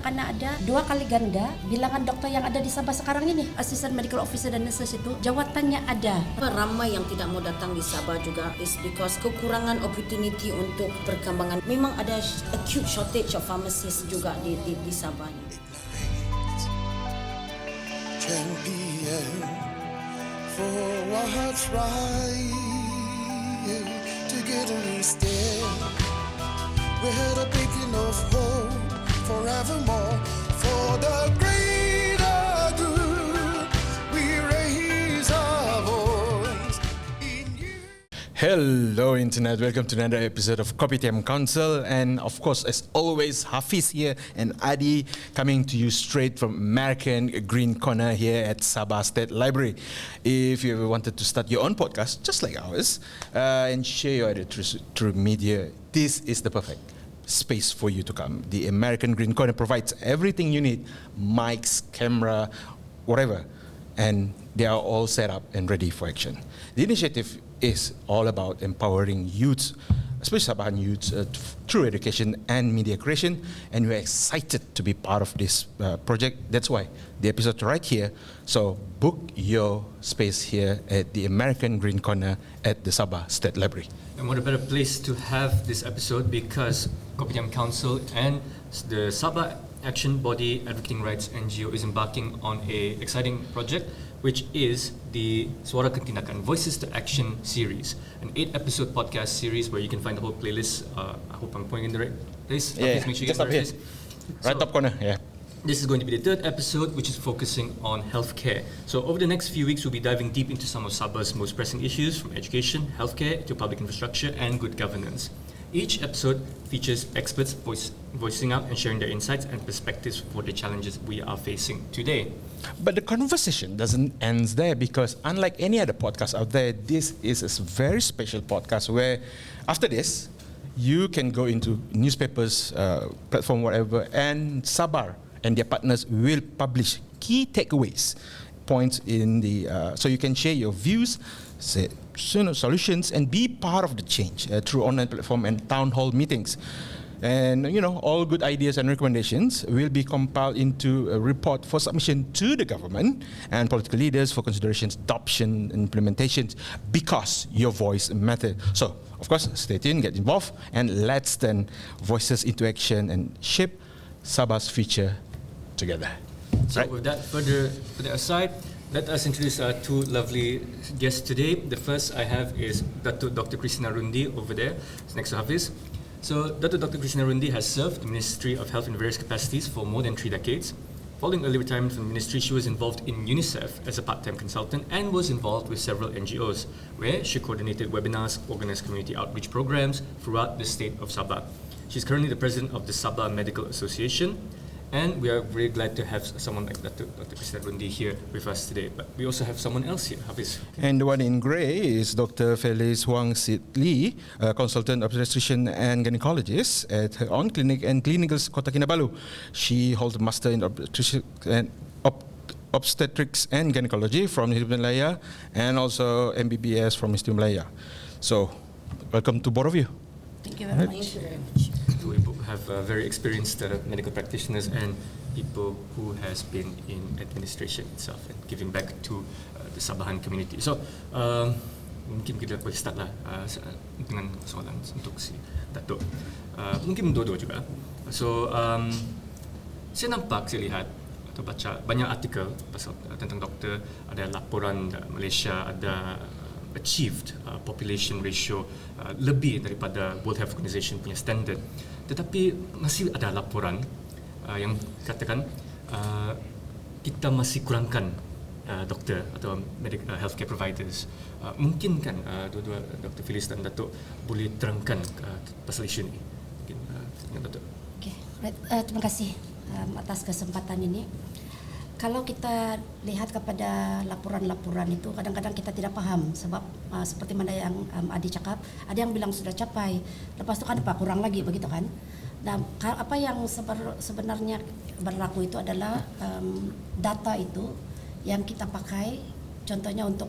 karena ada 2 kali ganda bilangan doktor yang ada di Sabah sekarang ini, assistant medical officer dan nurses itu jawatannya ada. Ramai yang tidak mau datang di Sabah juga is because kekurangan opportunity untuk perkembangan. Memang ada acute shortage of pharmacists juga di Sabah. Champion for what's right, together we stand. We're the beacon of hope forevermore. For the greater good, we raise our voice in you. Hello Internet, welcome to another episode of Kopitiam Council, and of course as always Hafiz here and Adi coming to you straight from American Green Corner here at Sabah State Library. If you ever wanted to start your own podcast just like ours and share your idea through media, this is the perfect space for you to come. The American Green Corner provides everything you need, mics, camera, whatever, and they are all set up and ready for action. The initiative is all about empowering youths, especially Sabahan youths, through education and media creation, and we're excited to be part of this project. That's why the episode right here. So book your space here at the American Green Corner at the Sabah State Library. And what a better place to have this episode, because Kopitiam Council and the Sabah Action Body Advocating Rights NGO is embarking on a exciting project, which is the Suara Ketindakan Voices to Action series, an 8-episode podcast series where you can find the whole playlist. I hope I'm pointing in the right place. Yeah, Please make sure you just get up the here, right place. right top corner. Yeah. This is going to be the 3rd episode, which is focusing on healthcare. So over the next few weeks, we'll be diving deep into some of Sabah's most pressing issues, from education, healthcare, to public infrastructure and good governance. Each episode features experts voicing out and sharing their insights and perspectives for the challenges we are facing today. But the conversation doesn't end there, because unlike any other podcast out there, this is a very special podcast where after this, you can go into newspapers, platform, whatever, and Sabah and their partners will publish key takeaways, points in the, so you can share your views, solutions, and be part of the change through online platform and town hall meetings. And all good ideas and recommendations will be compiled into a report for submission to the government and political leaders for considerations, adoption, and implementations, because your voice matters. So, of course, stay tuned, get involved, and let's turn voices into action and shape Sabah's future together. So with that further aside, let us introduce our 2 lovely guests today. The first I have is Dr. Christina Rundi over there, next to Hafiz. So Dr. Christina Rundi has served the Ministry of Health in various capacities for more than 3 decades. Following early retirement from the ministry, she was involved in UNICEF as a part-time consultant and was involved with several NGOs, where she coordinated webinars, organized community outreach programs throughout the state of Sabah. She's currently the president of the Sabah Medical Association, and we are very glad to have someone like Dr. Christina Rundi here with us today. But we also have someone else here, Hafiz. And the one in grey is Dr. Felice Huang Sit Lee, a consultant obstetrician and gynecologist at her own clinic and Clinicals Kota Kinabalu. She holds a master in obstetrics and gynecology from Institut Malaya, and also MBBS from Institut Malaya. So, welcome to both of you. Thank you very much. We have very experienced medical practitioners and people who has been in administration itself and giving back to the Sabahan community. So mungkin kita boleh start lah dengan soalan untuk si Datuk. Mungkin dua-dua juga. So saya lihat atau baca banyak artikel pasal tentang doktor, ada laporan Malaysia ada achieved population ratio lebih daripada World Health Organization punya standard. Tetapi masih ada laporan yang katakan kita masih kurangkan doktor atau healthcare providers. Mungkin kan dua-dua Dr. Felice dan Datuk boleh terangkan pasal isu ini. Mungkin dengan Datuk. Okay. Terima kasih atas kesempatan ini. Kalau kita lihat kepada laporan-laporan itu, kadang-kadang kita tidak paham sebab seperti mana yang Adi cakap, ada yang bilang sudah capai, lepas itu kan apa kurang lagi begitu kan. Nah, apa yang sebenarnya berlaku itu adalah data itu yang kita pakai, contohnya untuk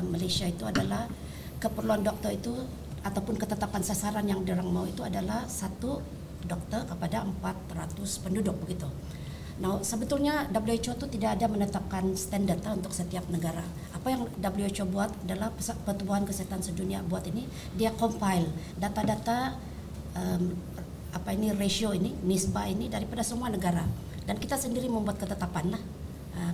Malaysia itu adalah keperluan dokter itu ataupun ketetapan sasaran yang diorang mau itu adalah 1 dokter kepada 400 penduduk begitu. Nah, sebetulnya WHO itu tidak ada menetapkan standar untuk setiap negara. Apa yang WHO buat adalah Pertubuhan Kesehatan Sedunia buat ini, dia compile data-data ratio ini, nisbah ini daripada semua negara. Dan kita sendiri membuat ketetapan lah.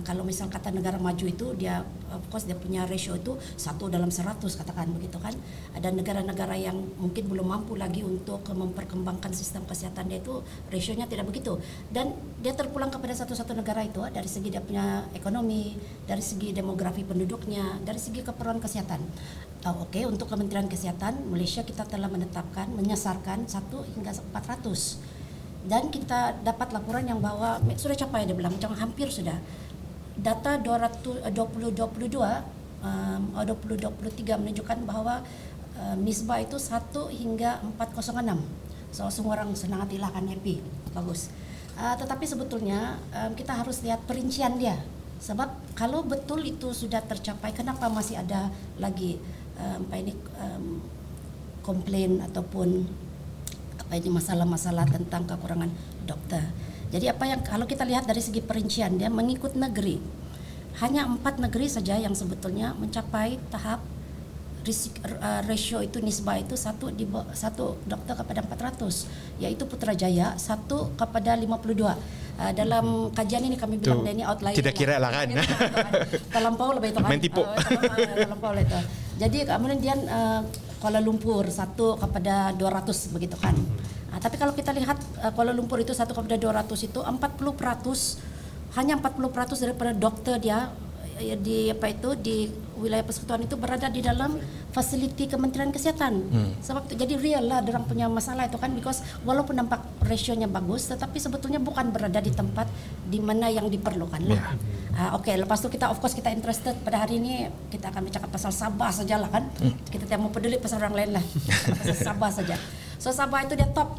Kalau misal kata negara maju itu dia of course dia punya ratio itu 1/100 katakan begitu kan. Ada negara-negara yang mungkin belum mampu lagi untuk memperkembangkan sistem kesehatan dia itu rasionya tidak begitu. Dan dia terpulang kepada satu-satu negara itu dari segi dia punya ekonomi, dari segi demografi penduduknya, dari segi keperluan kesehatan. Oke, untuk Kementerian Kesehatan Malaysia kita telah menetapkan menyasarkan 1 hingga 400. Dan kita dapat laporan yang bahwa sudah capai dia bilang macam hampir sudah. Data 2022 2023 menunjukkan bahwa nisbah itu 1 hingga 406. So semua orang senang hati lah kan, happy, bagus. Tetapi sebetulnya kita harus lihat perincian dia. Sebab kalau betul itu sudah tercapai, kenapa masih ada lagi komplain ataupun masalah-masalah tentang kekurangan dokter. Jadi apa yang kalau kita lihat dari segi perincian dia mengikut negeri, hanya 4 negeri saja yang sebetulnya mencapai tahap ratio itu nisbah itu 1 dokter kepada 400, yaitu Putrajaya 1 kepada 52. Dalam kajian ini kami bilang ini outlier. Tidak kira lah kan. Terlampau lebih itu kan. Main tipu. Terlampau itu. Jadi kemudian Kuala Lumpur 1 kepada 200 begitu kan. Tapi kalau kita lihat Kuala Lumpur itu 1 kepada 200 itu 40%, hanya 40% daripada dokter dia di di wilayah persekutuan itu berada di dalam fasiliti Kementerian Kesehatan. Sebab itu jadi real lah orang punya masalah itu kan, because walaupun nampak rasionya bagus tetapi sebetulnya bukan berada di tempat di mana yang diperlukan lah. Oke, lepas itu kita of course kita interested pada hari ini kita akan bercakap pasal Sabah sajalah kan. Kita tidak mau peduli pasal orang lain lah. Pasal Sabah saja. So Sabah itu dia top.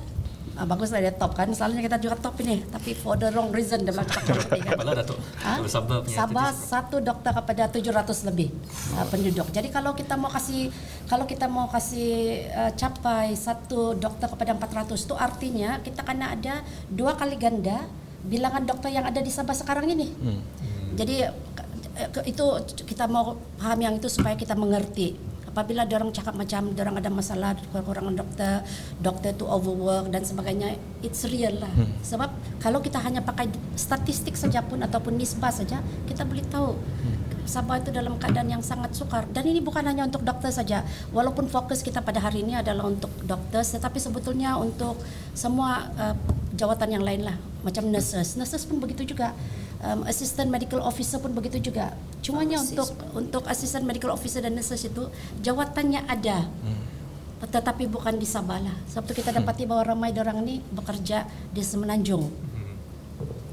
Baguslah dia top kan. Selalunya kita juga top ini, tapi for the wrong reason dia macam kan. Apalah Datuk. Kalau Sabah punya Sabah 1 dokter kepada 700 lebih penduduk. Jadi kalau kita mau kasih capai 1 dokter kepada 400 itu artinya kita kena ada 2 kali ganda bilangan dokter yang ada di Sabah sekarang ini. Jadi itu kita mau paham yang itu supaya kita mengerti. Apabila orang cakap macam orang ada masalah kekurangan dokter itu overwork dan sebagainya, it's real lah. Sebab kalau kita hanya pakai statistik saja pun ataupun nisbah saja, kita boleh tahu Sabah itu dalam keadaan yang sangat sukar. Dan ini bukan hanya untuk dokter saja. Walaupun fokus kita pada hari ini adalah untuk dokter, tetapi sebetulnya untuk semua jawatan yang lain lah, macam nurses pun begitu juga. Assistant medical officer pun begitu juga. Cumanya untuk assistant medical officer dan nurses itu jawatannya ada, tetapi bukan di Sabah lah. Sebab itu kita dapati bahwa ramai orang ini bekerja di Semenanjung.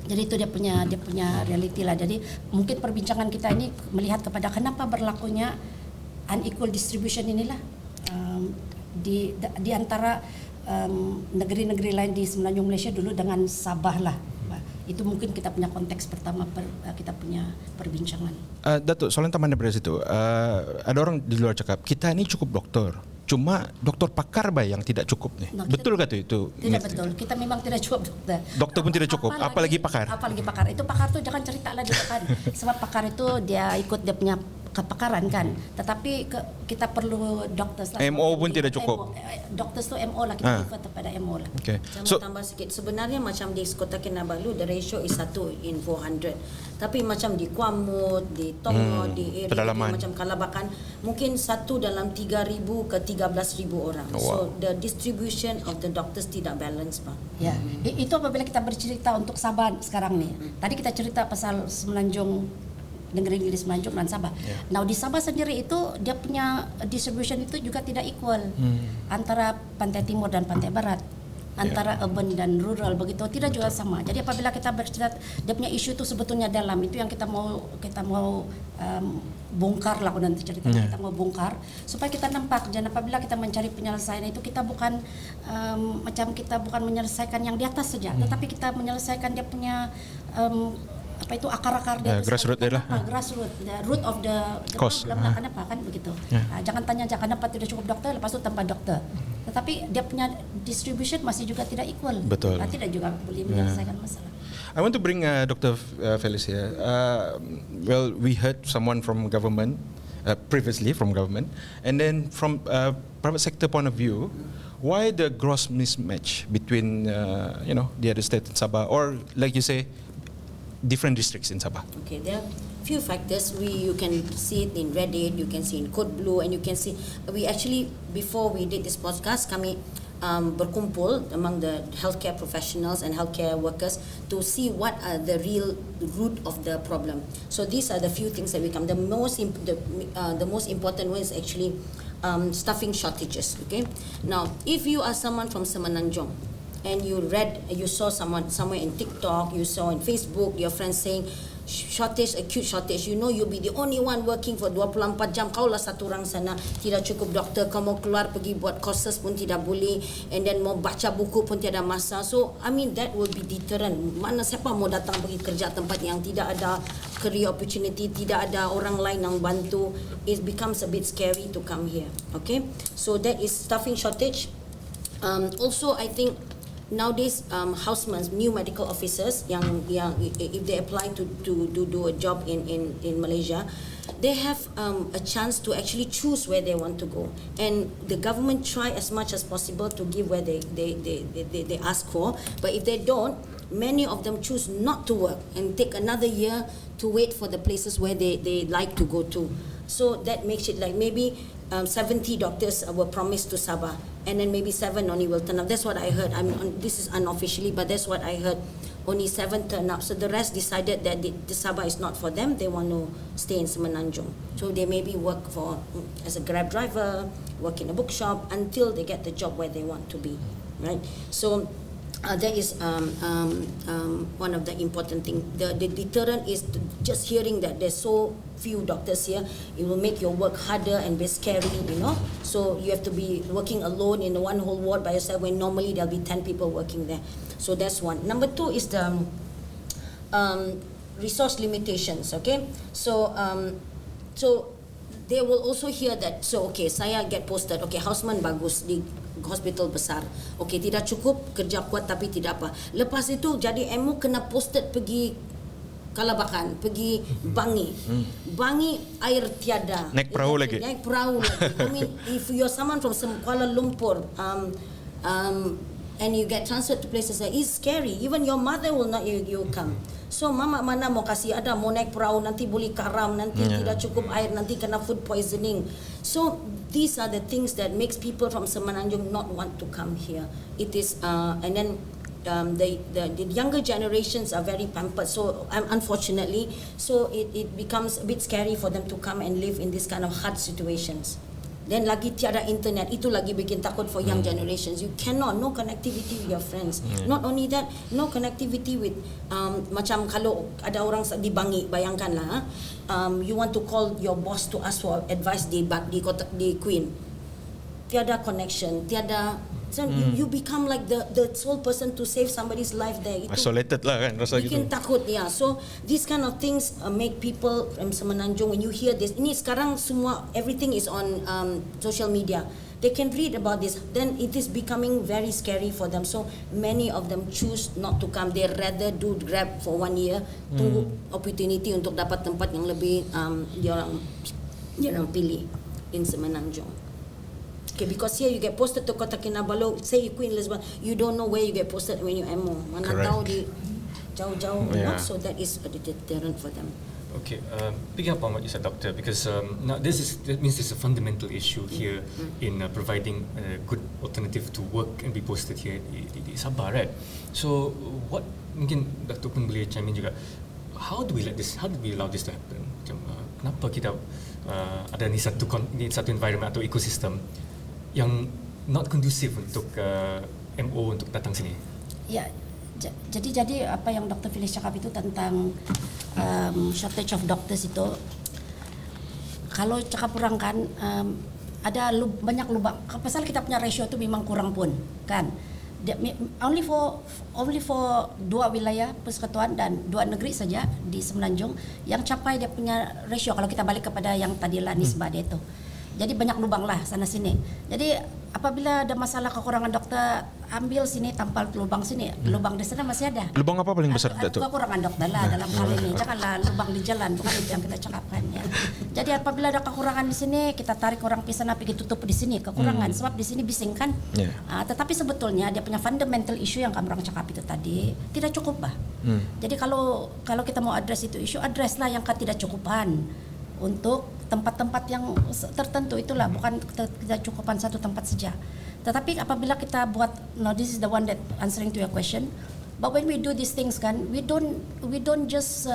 Jadi itu dia punya realiti lah. Jadi mungkin perbincangan kita ini melihat kepada kenapa berlakunya unequal distribution inilah di antara negeri-negeri lain di Semenanjung Malaysia dulu dengan Sabah lah. Itu mungkin kita punya konteks pertama kita punya perbincangan. Datuk, soalnya teman daripada situ, ada orang di luar cakap kita ini cukup dokter, cuma dokter pakar yang tidak cukup nih. Betul kah itu? Tidak betul. Kita memang tidak cukup dokter. Dokter pun tidak cukup, apalagi pakar. Apalagi pakar. Itu pakar tuh jangan cerita lah juga kan. Sebab pakar itu dia ikut dia punya kepakaran kan. Tetapi kita perlu dokter. MO pun tidak cukup. Dokter tu MO lah, kita refer kepada MO lah. Okay. So, tambah sikit. Sebenarnya macam di Kota Kinabalu the ratio is 1/400. Tapi macam di Kuamut, di Tongo, di area macam Kalabakan mungkin 1 dalam 3,000 ke 13,000 orang. So the distribution of the doctors tidak balance pak. Ya, itu apabila kita bercerita untuk Sabah sekarang nih. Tadi kita cerita pasal Semenanjung, negeri-negeri Semenanjung dan Sabah. Nah di Sabah sendiri itu dia punya distribution itu juga tidak equal antara pantai timur dan pantai barat, antara urban dan rural begitu tidak juga sama. Jadi apabila kita bercerita dia punya isu itu sebetulnya dalam itu yang kita mau bongkar lah nanti cerita kita mau bongkar supaya kita nampak. Dan apabila kita mencari penyelesaian itu kita bukan kita bukan menyelesaikan yang di atas saja, tetapi kita menyelesaikan dia punya apa itu akar-akar dia itu grassroots dia lah. grassroots, the root of the Cause. problem lah, kenapa kan begitu. Jangan tanya kenapa tidak cukup dokter, lepas itu tambah dokter. Tetapi dia punya distribution masih juga tidak equal. Betul. Tidak juga boleh menyelesaikan masalah. I want to bring Dr. Felix here. Well, we heard someone from government, previously from government, and then from private sector point of view, why the gross mismatch between the other state in Sabah, or like you say, different districts in Sabah? Okay, there are few factors. You can see it in Reddit, you can see in Code Blue, and you can see we actually before we did this podcast, kami berkumpul among the healthcare professionals and healthcare workers to see what are the real root of the problem. So these are the few things that we come. The most important one is actually staffing shortages. Okay, now if you are someone from Semenanjung and you saw someone somewhere in TikTok, you saw in Facebook, your friends saying shortage, acute shortage, you know you'll be the only one working for 24 jam, kau lah satu orang sana, tidak cukup doktor, kau mau keluar pergi buat courses pun tidak boleh, and then mau baca buku pun tiada masa. So I mean that will be deterrent. Mana siapa mau datang pergi kerja tempat yang tidak ada career opportunity, tidak ada orang lain yang bantu. It becomes a bit scary to come here. Okay, so that is staffing shortage. Also I think nowadays housemen, new medical officers yang if they apply to do a job in Malaysia, they have a chance to actually choose where they want to go, and the government try as much as possible to give where they ask for. But if they don't, many of them choose not to work and take another year to wait for the places where they like to go to. So that makes it like maybe 70 doctors were promised to Sabah, and then maybe 7 only will turn up. That's what I heard. This is unofficially, but that's what I heard. Only 7 turn up. So the rest decided that the Sabah is not for them. They want to stay in Semenanjung. So they maybe work as a Grab driver, work in a bookshop until they get the job where they want to be, right? So that is one of the important things. The deterrent is just hearing that there's so few doctors here. It will make your work harder and be scary, you know. So you have to be working alone in one whole ward by yourself when normally there'll be 10 people working there. So that's one. Number 2 is the resource limitations. Okay, so they will also hear that. So okay, saya get posted. Okay, houseman bagus di hospital besar. Okay, tidak cukup, kerja kuat tapi tidak apa. Lepas itu jadi MO kena posted pergi Kalabakan, pergi Bangi. Bangi air tiada. Naik perahu lagi. Naik perahu lagi. I mean, if you're someone from Kuala Lumpur, and you get transferred to places like it's scary. Even your mother will not you come. So mama mana mau kasih ada mau naik perahu nanti boleh karam, nanti tidak cukup air, nanti kena food poisoning. So these are the things that makes people from Semenanjung not want to come here. It is and then the younger generations are very pampered, so unfortunately, so it becomes a bit scary for them to come and live in this kind of hard situations. Then lagi tiada internet, itu lagi bikin takut for young generations. You cannot, no connectivity with your friends. Not only that, no connectivity with macam kalau ada orang di Bangi, bayangkanlah, you want to call your boss to ask for advice di Queen. Tiada connection, tiada. So you become like the sole person to save somebody's life there. Isolated lah kan rasa gitu. Bikin takut ya. So these kind of things make people from Semenanjung, when you hear this, ini sekarang semua everything is on social media. They can read about this. Then it is becoming very scary for them. So many of them choose not to come. They rather do Grab for 1 year, tunggu opportunity untuk dapat tempat yang lebih dia orang pilih in Semenanjung. Okay, because here you get posted to Kota Kinabalu, say you Queen Elizabeth, you don't know where you get posted when you MO. Mana tahu di jauh-jauh, so that is a deterrent for them. Okay, picking up on what you said, Doctor, because now that means there's a fundamental issue here in providing a good alternative to work and be posted here di Sabah, right? So, what mungkin Dr. pun boleh chime in juga. How do we allow this to happen? Macam, kenapa kita ada ni satu environment atau ekosistem yang not conducive untuk MO untuk datang sini? Ya, jadi apa yang Dr. Felix cakap itu tentang shortage of doctors itu, kalau cakap kurang kan, ada banyak lubang. Pasal kita punya ratio itu memang kurang pun kan. only for 2 wilayah persekutuan dan 2 negeri saja di Semenanjung yang capai dia punya ratio kalau kita balik kepada yang tadilah nisbah dia itu. Jadi banyak lubang lah sana sini. Jadi apabila ada masalah kekurangan dokter, ambil sini tampal lubang sini, lubang di sana masih ada. Lubang apa paling besar, Datuk? Kekurangan dokter lah dalam hal ini. Janganlah lubang di jalan, bukan itu yang kita cakapkan ya. Jadi apabila ada kekurangan di sini, kita tarik orang di sana pergi tutup di sini kekurangan sebab di sini bising kan. Yeah. Tetapi sebetulnya dia punya fundamental issue yang kami orang cakap itu tadi tidak cukup bah. Jadi kalau kita mau address itu isu, address lah yang ketidakcukupan untuk tempat-tempat yang tertentu itulah, bukan ketidakcukupan satu tempat saja. Tetapi apabila kita buat, no, this is the one that answering to your question. But when we do these things kan, we don't just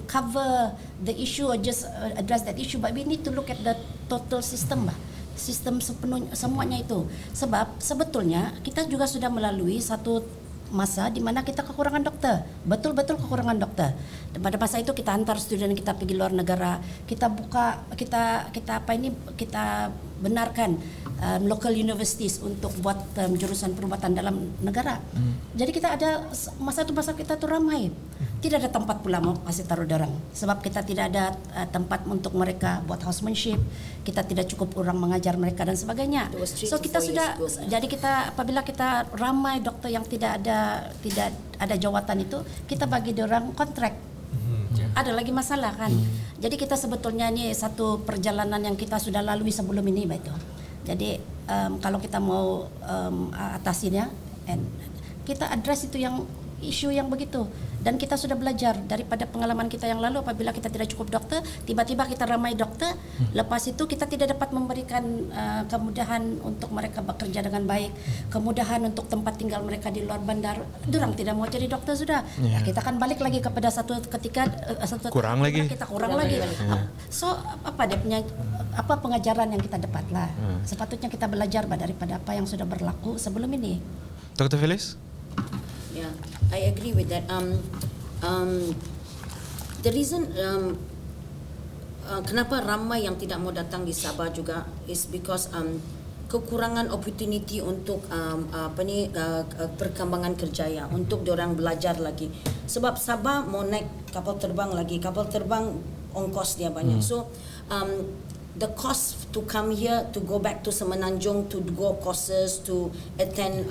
cover the issue or just address that issue, but we need to look at the total system bah. Sistem semuanya itu. Sebab sebetulnya kita juga sudah melalui satu masa di mana kita kekurangan dokter, betul-betul kekurangan dokter. Dan pada masa itu kita hantar student kita pergi luar negara, kita benarkan local universities untuk buat jurusan perubatan dalam negara. Jadi kita ada masa kita tuh ramai. Tidak ada tempat pula mau kasih taruh dorang. Sebab kita tidak ada tempat untuk mereka buat housemanship. Kita tidak cukup orang mengajar mereka dan sebagainya. So kita sudah, jadi kita apabila kita ramai dokter yang tidak ada jawatan itu, kita bagi dorang kontrak. Ada lagi masalah kan. Jadi kita sebetulnya ini satu perjalanan yang kita sudah lalui sebelum ini begitu. Jadi kalau kita mau atasinya, kita address itu yang isu yang begitu. Dan kita sudah belajar daripada pengalaman kita yang lalu, apabila kita tidak cukup dokter, tiba-tiba kita ramai dokter, lepas itu kita tidak dapat memberikan kemudahan untuk mereka bekerja dengan baik, kemudahan untuk tempat tinggal mereka di luar bandar. Durang tidak mau jadi dokter sudah. Ya, kita akan balik lagi kepada satu ketika kurang lagi. Kita kurang lagi. So apa dia punya pengajaran yang kita dapat lah. Sepatutnya kita belajar daripada apa yang sudah berlaku sebelum ini. Dr. Phyllis? Yeah, I agree with that. The reason kenapa ramai yang tidak mau datang di Sabah juga is because kekurangan opportunity untuk perkembangan kerjaya untuk diorang belajar lagi. Sebab Sabah mau naik kapal terbang lagi, kapal terbang ongkos dia banyak. So the cost to come here, to go back to Semenanjung, to go courses, to attend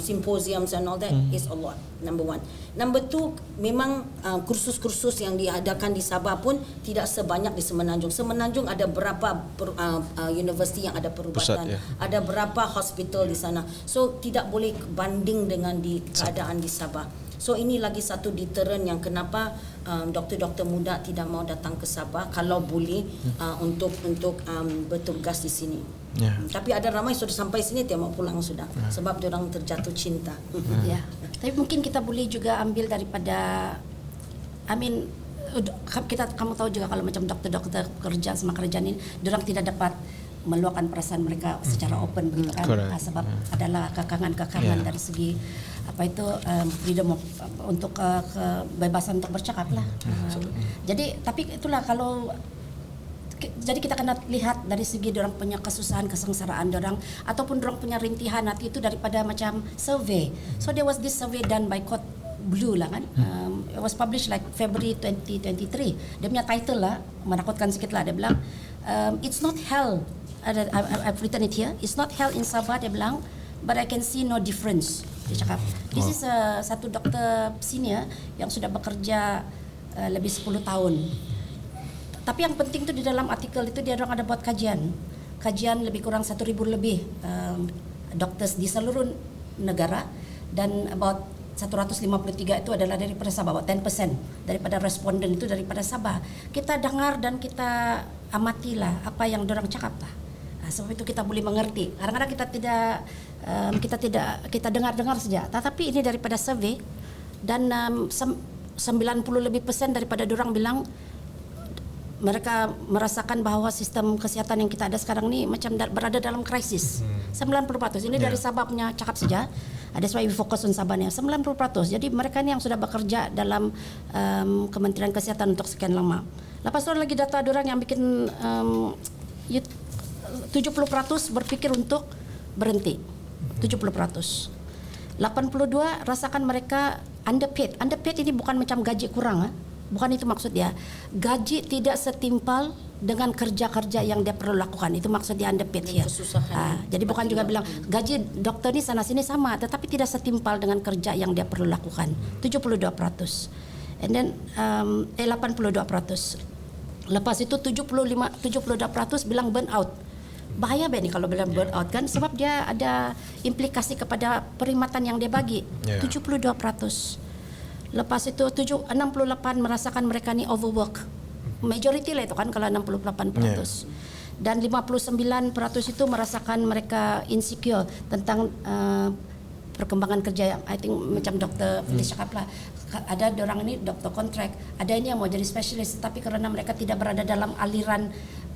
symposiums and all that is a lot. Number one. Number two, memang kursus-kursus yang diadakan di Sabah pun tidak sebanyak di Semenanjung. Semenanjung ada berapa universiti yang ada perubatan, ada berapa hospital di sana. So tidak boleh banding dengan keadaan di Sabah. So ini lagi satu deterrent yang kenapa doktor-doktor muda tidak mau datang ke Sabah kalau boleh untuk bertugas di sini. Tapi ada ramai sudah sampai sini tidak mau pulang sudah sebab diorang terjatuh cinta. Ya. Tapi mungkin kita boleh juga ambil daripada kamu tahu juga kalau macam dokter-dokter kerja sama kerjaan ini, diorang tidak dapat meluapkan perasaan mereka secara open begitu kan. Sebab adalah kekangan dari segi freedom untuk kebebasan untuk bercakap lah. Jadi tapi itulah jadi kita kena lihat dari segi dorang punya kesusahan, kesengsaraan dorang ataupun dorang punya rintihan hati itu daripada macam survey. So there was this survey done by Code Blue lah kan. It was published like February 2023. Dia punya title lah, menakutkan sikit lah. Dia bilang it's not hell. I've written it here. It's not hell in Sabah, dia bilang, but I can see no difference. Dia cakap. This is satu doktor senior yang sudah bekerja lebih 10 tahun. Tapi yang penting tu di dalam artikel itu dia orang ada buat kajian lebih kurang 1,000 lebih dokter di seluruh negara, dan about 153 itu adalah daripada Sabah, about 10% daripada responden itu daripada Sabah. Kita dengar dan kita amatilah apa yang dorang cakap lah. Sebab itu kita boleh mengerti. Kadang-kadang kita dengar saja. Tetapi ini daripada survey, dan 90 lebih persen daripada dorang bilang mereka merasakan bahawa sistem kesihatan yang kita ada sekarang ni macam berada dalam krisis. 90%. Ini dari Sabah punya cakap saja. That's why we focus on Sabah ni. 90%. Jadi mereka ni yang sudah bekerja dalam Kementerian Kesihatan untuk sekian lama. Lepas tu lagi data dorang yang bikin 70% berfikir untuk berhenti. 70%. 82 rasakan mereka underpaid. Underpaid ini bukan macam gaji kurang, bukan itu maksud dia. Gaji tidak setimpal dengan kerja-kerja yang dia perlu lakukan. Itu maksud dia underpaid ya. Jadi bukan juga bilang gaji dokter ni sana sini sama, tetapi tidak setimpal dengan kerja yang dia perlu lakukan. 72%. And then 82%. Lepas itu 72% bilang burn out. Bahaya ni kalau bilang burn out kan, sebab dia ada implikasi kepada perkhidmatan yang dia bagi. 72%. Lepas itu 68 merasakan mereka ni overwork. Majority lah itu kan kalau 68%. Dan 59% itu merasakan mereka insecure tentang perkembangan kerja. I think macam Dr. Felice cakap lah, ada orang ini doktor kontrak, ada ini yang mau jadi spesialis, tapi karena mereka tidak berada dalam aliran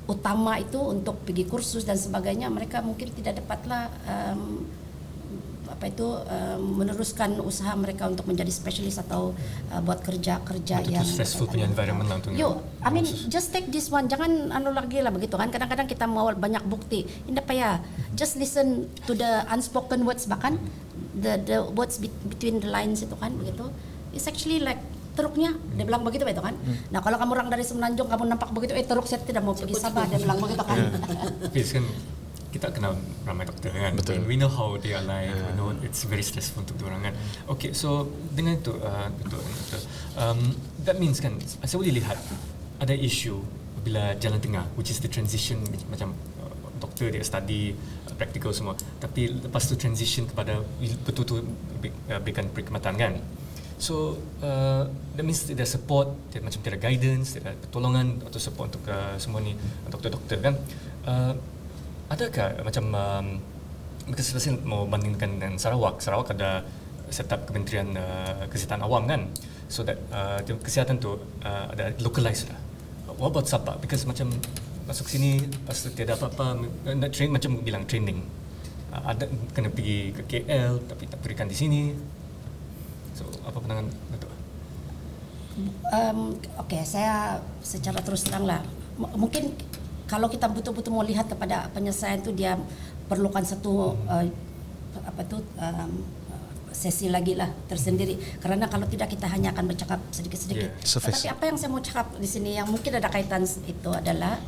utama itu untuk pergi kursus dan sebagainya, mereka mungkin tidak dapatlah meneruskan usaha mereka untuk menjadi spesialis atau buat kerja-kerja yang stressful punya environment lah untuk. I mean just take this one, jangan lagi lah begitu kan. Kadang-kadang kita mau banyak bukti, tidak payah. Just listen to the unspoken words, bahkan the words between the lines itu kan begitu. It's actually like teruknya, dia bilang begitu itu kan. Nah kalau kamu orang dari Semenanjung kamu nampak begitu, teruk saya tidak mau pergi Sabah, dia bilang begitu kan. Kan kita kenal ramai dokter kan. Betul. We know how they are like. We know it's very stressful untuk orang kan. Okay, so dengan itu, that means kan, saya boleh lihat ada isu bila jalan tengah, which is the transition macam doktor dia study practical semua, tapi lepas tu transition kepada betul-betul berikan perkhidmatan kan. So that means tidak support, tidak macam tidak guidance, tidak pertolongan atau support untuk semua ni doktor-doktor kan. Adakah macam because saya mau bandingkan dengan Sarawak ada set up Kementerian Kesihatan Awam kan, so that kesihatan tu ada localized lah. What about Sabah? Because macam masuk sini pas tiada apa-apa, nak train macam bilang training, ada kena pergi ke KL tapi tak berikan di sini. So, apa pandangan Datuk? Okay, saya secara terus terang lah, mungkin kalau kita betul-betul mau lihat kepada penyelesaian itu, dia perlukan satu sesi lagi lah tersendiri. Karena kalau tidak kita hanya akan bercakap sedikit-sedikit. Tapi apa yang saya mau cakap di sini yang mungkin ada kaitan itu adalah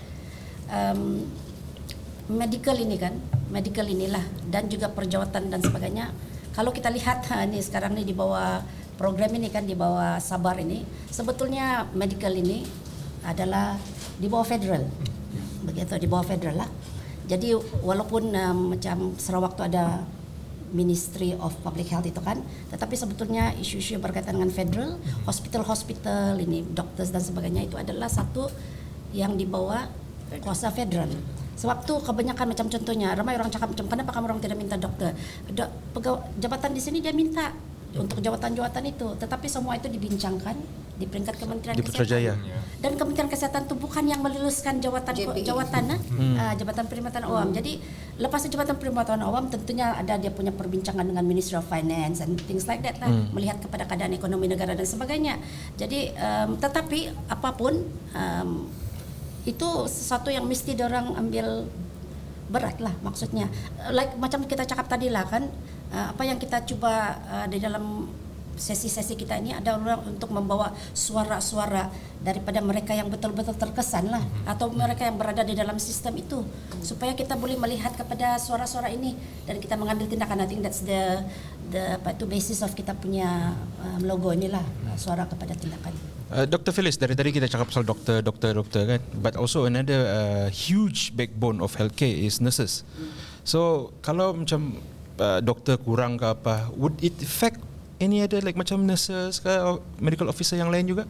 medical inilah dan juga perjawatan dan sebagainya. Kalau kita lihat ini sekarang ni di bawah program ini kan, di bawah Sabar ini, sebetulnya medical ini adalah di bawah federal. Begitu, di bawah federal lah. Jadi walaupun macam Sarawak tu ada Ministry of Public Health itu kan, tetapi sebetulnya isu-isu yang berkaitan dengan federal, hospital ini, doctors dan sebagainya itu adalah satu yang di bawah kuasa federal. Sebab tu kebanyakan macam contohnya, ramai orang cakap macam kenapa kamu orang tidak minta doktor? Jabatan di sini dia minta untuk jawatan-jawatan itu, tetapi semua itu dibincangkan di peringkat Kementerian Kesihatan. Dan Kementerian Kesihatan itu bukan yang meluluskan jawatan Jabatan Perkhidmatan Awam. Jadi lepas Jabatan Perkhidmatan Awam tentunya ada dia punya perbincangan dengan Ministry of Finance and things like that lah, melihat kepada keadaan ekonomi negara dan sebagainya. Jadi tetapi apapun itu sesuatu yang mesti diorang ambil berat lah, maksudnya like macam kita cakap tadi lah kan, apa yang kita cuba di dalam sesi-sesi kita ini adalah untuk membawa suara-suara daripada mereka yang betul-betul terkesan lah, atau mereka yang berada di dalam sistem itu, supaya kita boleh melihat kepada suara-suara ini dan kita mengambil tindakan. I think that's the basis of kita punya logo inilah, suara kepada tindakan. Dr. Felice, dari tadi kita cakap soal doktor kan, but also another huge backbone of healthcare is nurses. So kalau macam doktor kurang ke apa, would it affect any other like macam nurses ke medical officer yang lain juga?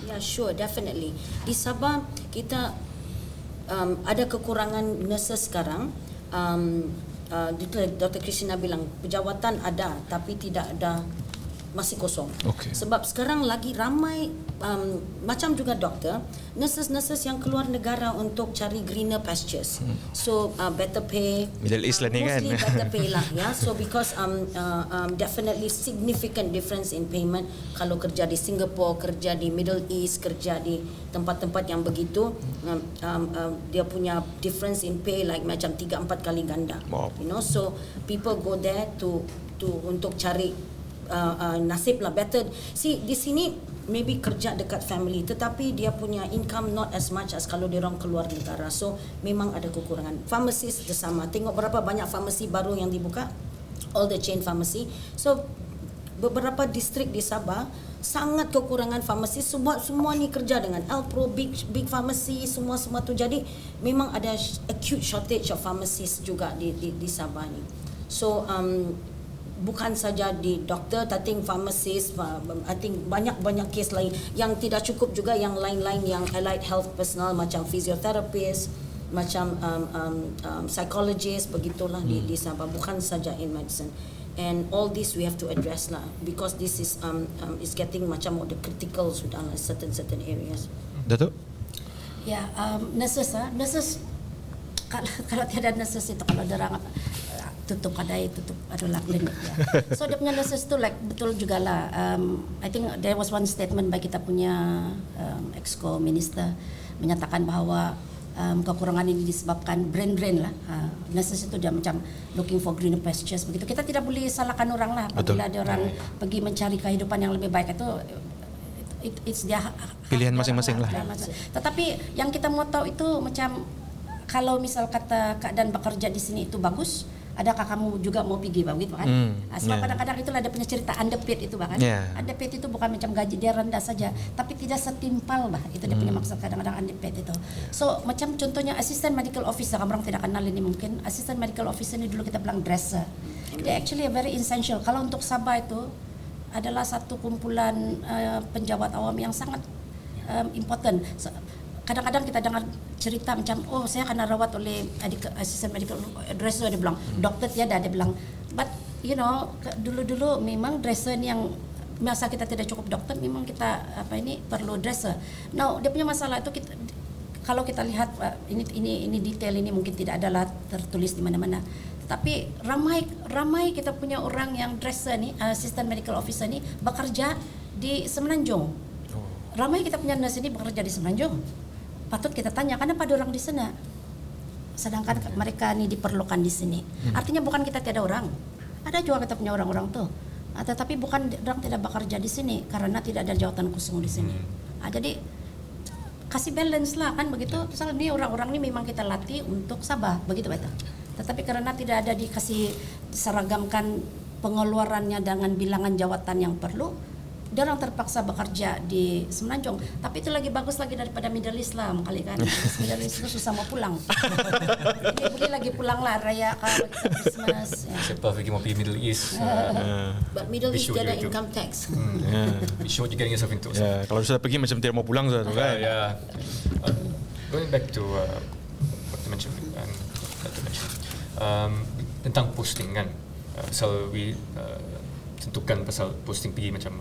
Yeah, sure, definitely. Di Sabah kita ada kekurangan nurses sekarang. Dr. Christina bilang pejawatan ada tapi tidak ada masih kosong. Okey. Sebab sekarang lagi ramai macam juga doktor, nurses yang keluar negara untuk cari greener pastures. So better pay. Middle East lah ni kan. Mostly better pay lah ya. So because definitely significant difference in payment kalau kerja di Singapore, kerja di Middle East, kerja di tempat-tempat yang begitu, dia punya difference in pay like macam 3-4 kali ganda. Wow. You know, so people go there to untuk cari nasib lah better. See di sini maybe kerja dekat family tetapi dia punya income not as much as kalau dia orang keluar negara. So memang ada kekurangan. Pharmacist sama. Tengok berapa banyak farmasi baru yang dibuka, all the chain pharmacy. So beberapa distrik di Sabah sangat kekurangan farmasi. Semua ni kerja dengan Alpro, big pharmacy, semua tu. Jadi memang ada acute shortage of pharmacists juga di Sabah ni. So bukan saja di doktor, I think pharmacist, I think banyak kes lain yang tidak cukup juga, yang lain-lain yang allied health personnel macam physiotherapist, macam psychologist, begitulah di Sabah, bukan saja in medicine. And all this we have to address lah, because this is getting macam the critical sudah lah certain areas. Datuk? Ya, nurses kalau tiada nurses itu, kalau orang tutup kedai, tutup adalah klinik ya. So dia punya nurses tu like betul jugalah. I think there was one statement by kita punya exco minister menyatakan bahawa kekurangan ini disebabkan brain lah. Nurses itu dia macam looking for greener pastures begitu. Kita tidak boleh salahkan orang lah apabila ada orang pergi mencari kehidupan yang lebih baik, itu it's dia Pilihan masing-masing lah. Tetapi yang kita mau tahu itu macam kalau misal kata keadaan bekerja di sini itu bagus, adakah kamu juga mau pergi begitu kan? Sebab kadang-kadang itulah ada punya cerita underpaid itu bahkan. Underpaid itu bukan macam gaji dia rendah saja, tapi tidak setimpal bah. Itu dia punya maksud kadang-kadang underpaid itu. So macam contohnya assistant medical officer, orang tidak kenal ini mungkin. Assistant medical officer ini dulu kita bilang dresser. Dia actually very essential. Kalau untuk Sabah itu adalah satu kumpulan penjawat awam yang sangat important. Kadang-kadang kita dengar cerita macam, oh saya akan rawat oleh asisten medical dresser, dia bilang, doktor tiada, dia bilang, but you know dulu-dulu memang dresser ni yang masa kita tidak cukup doktor, memang kita perlu dresser. Now dia punya masalah itu kalau kita lihat ini detail ini mungkin tidak adalah tertulis di mana-mana, tapi ramai kita punya orang yang dresser ni, asisten medical officer ni bekerja di Semenanjung. Ramai kita punya nurse ini bekerja di Semenanjung. Patut kita tanya kenapa ada orang di sana, sedangkan mereka ni diperlukan di sini. Artinya bukan kita tiada orang, ada juga kita punya orang-orang tu, tetapi bukan orang tidak bekerja di sini karena tidak ada jawatan kosong di sini. Jadi kasih balance lah kan begitu. Misalnya ni orang-orang ni memang kita latih untuk Sabah begitu betul. Tetapi karena tidak ada dikasih seragamkan pengeluarannya dengan bilangan jawatan yang perlu, dia orang terpaksa bekerja di Semenanjung. Tapi itu lagi bagus lagi daripada Middle East lah kali kan. Middle East itu susah mau pulang. Ini boleh lagi pulang lah raya Christmas. Siapa lagi mau pergi Middle East? But Middle East dia ada income tax. Be sure what you're getting yourself into. Kalau sudah pergi macam tidak mau pulang sudah tu kan. Going back to what you mentioned, tentang posting kan. So we tentukan pasal posting pergi macam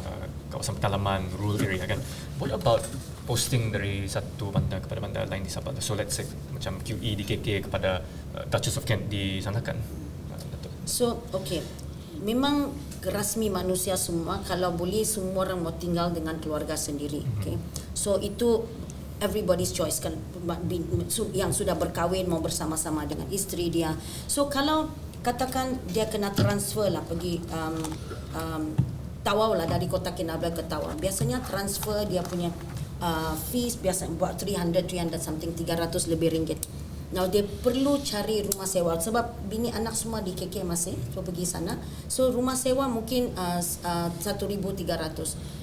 kawasan pedalaman, rural area kan. What about posting dari satu bandar kepada bandar lain di Sabah? So let's say macam QE di KK kepada Duchess of Kent di sana kan. So okay, memang rasmi manusia semua kalau boleh semua orang mau tinggal dengan keluarga sendiri. Okay, so itu everybody's choice kan, yang sudah berkahwin mau bersama-sama dengan isteri dia. So kalau katakan dia kena transfer lah pergi Tawau lah, dari Kota Kinabalu ke Tawau. Biasanya transfer dia punya fees biasa buat 300 something, 300 lebih ringgit. Now dia perlu cari rumah sewa sebab bini anak semua di KK masih, so pergi sana. So rumah sewa mungkin 1,300.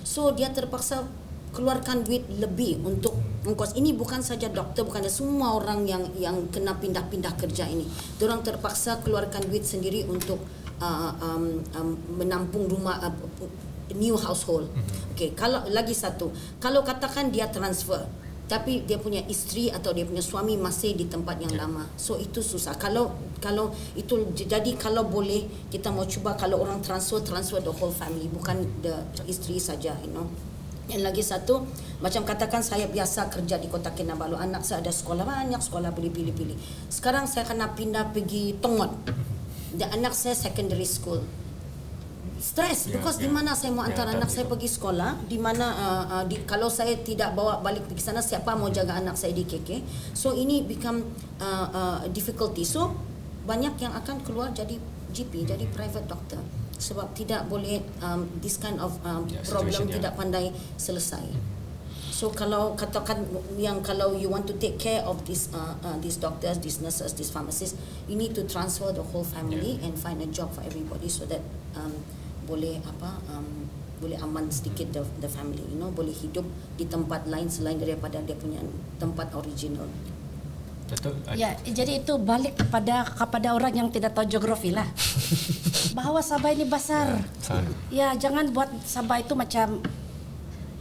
So dia terpaksa keluarkan duit lebih untuk ongkos. Ini bukan saja doktor, bukan semua orang yang kena pindah-pindah kerja ini. Diorang terpaksa keluarkan duit sendiri untuk menampung rumah, new household. Okay, kalau lagi satu, kalau katakan dia transfer, tapi dia punya isteri atau dia punya suami masih di tempat yang lama. So itu susah. Kalau itu jadi, kalau boleh kita mau cuba kalau orang transfer the whole family, bukan the isteri saja, you know. Yang lagi satu, macam katakan saya biasa kerja di Kota Kinabalu, anak saya ada sekolah banyak, sekolah boleh pilih-pilih. Sekarang saya kena pindah pergi Tongot, dan anak saya secondary school. Stres, because di mana saya mau hantar anak saya pergi sekolah, di mana kalau saya tidak bawa balik pergi sana, siapa mau jaga anak saya di KK. So ini become difficulty. So banyak yang akan keluar jadi GP, jadi private doctor, sebab tidak boleh this kind of problem tidak pandai selesai. So kalau katakan kalau you want to take care of these doctors, these nurses, these pharmacists, you need to transfer the whole family and find a job for everybody, so that boleh boleh aman sedikit the family, you know, boleh hidup di tempat lain selain daripada dia punya tempat original. Ya, jadi itu balik kepada orang yang tidak tahu geografi lah. Bahawa Sabah ini besar. Ya, jangan buat Sabah itu macam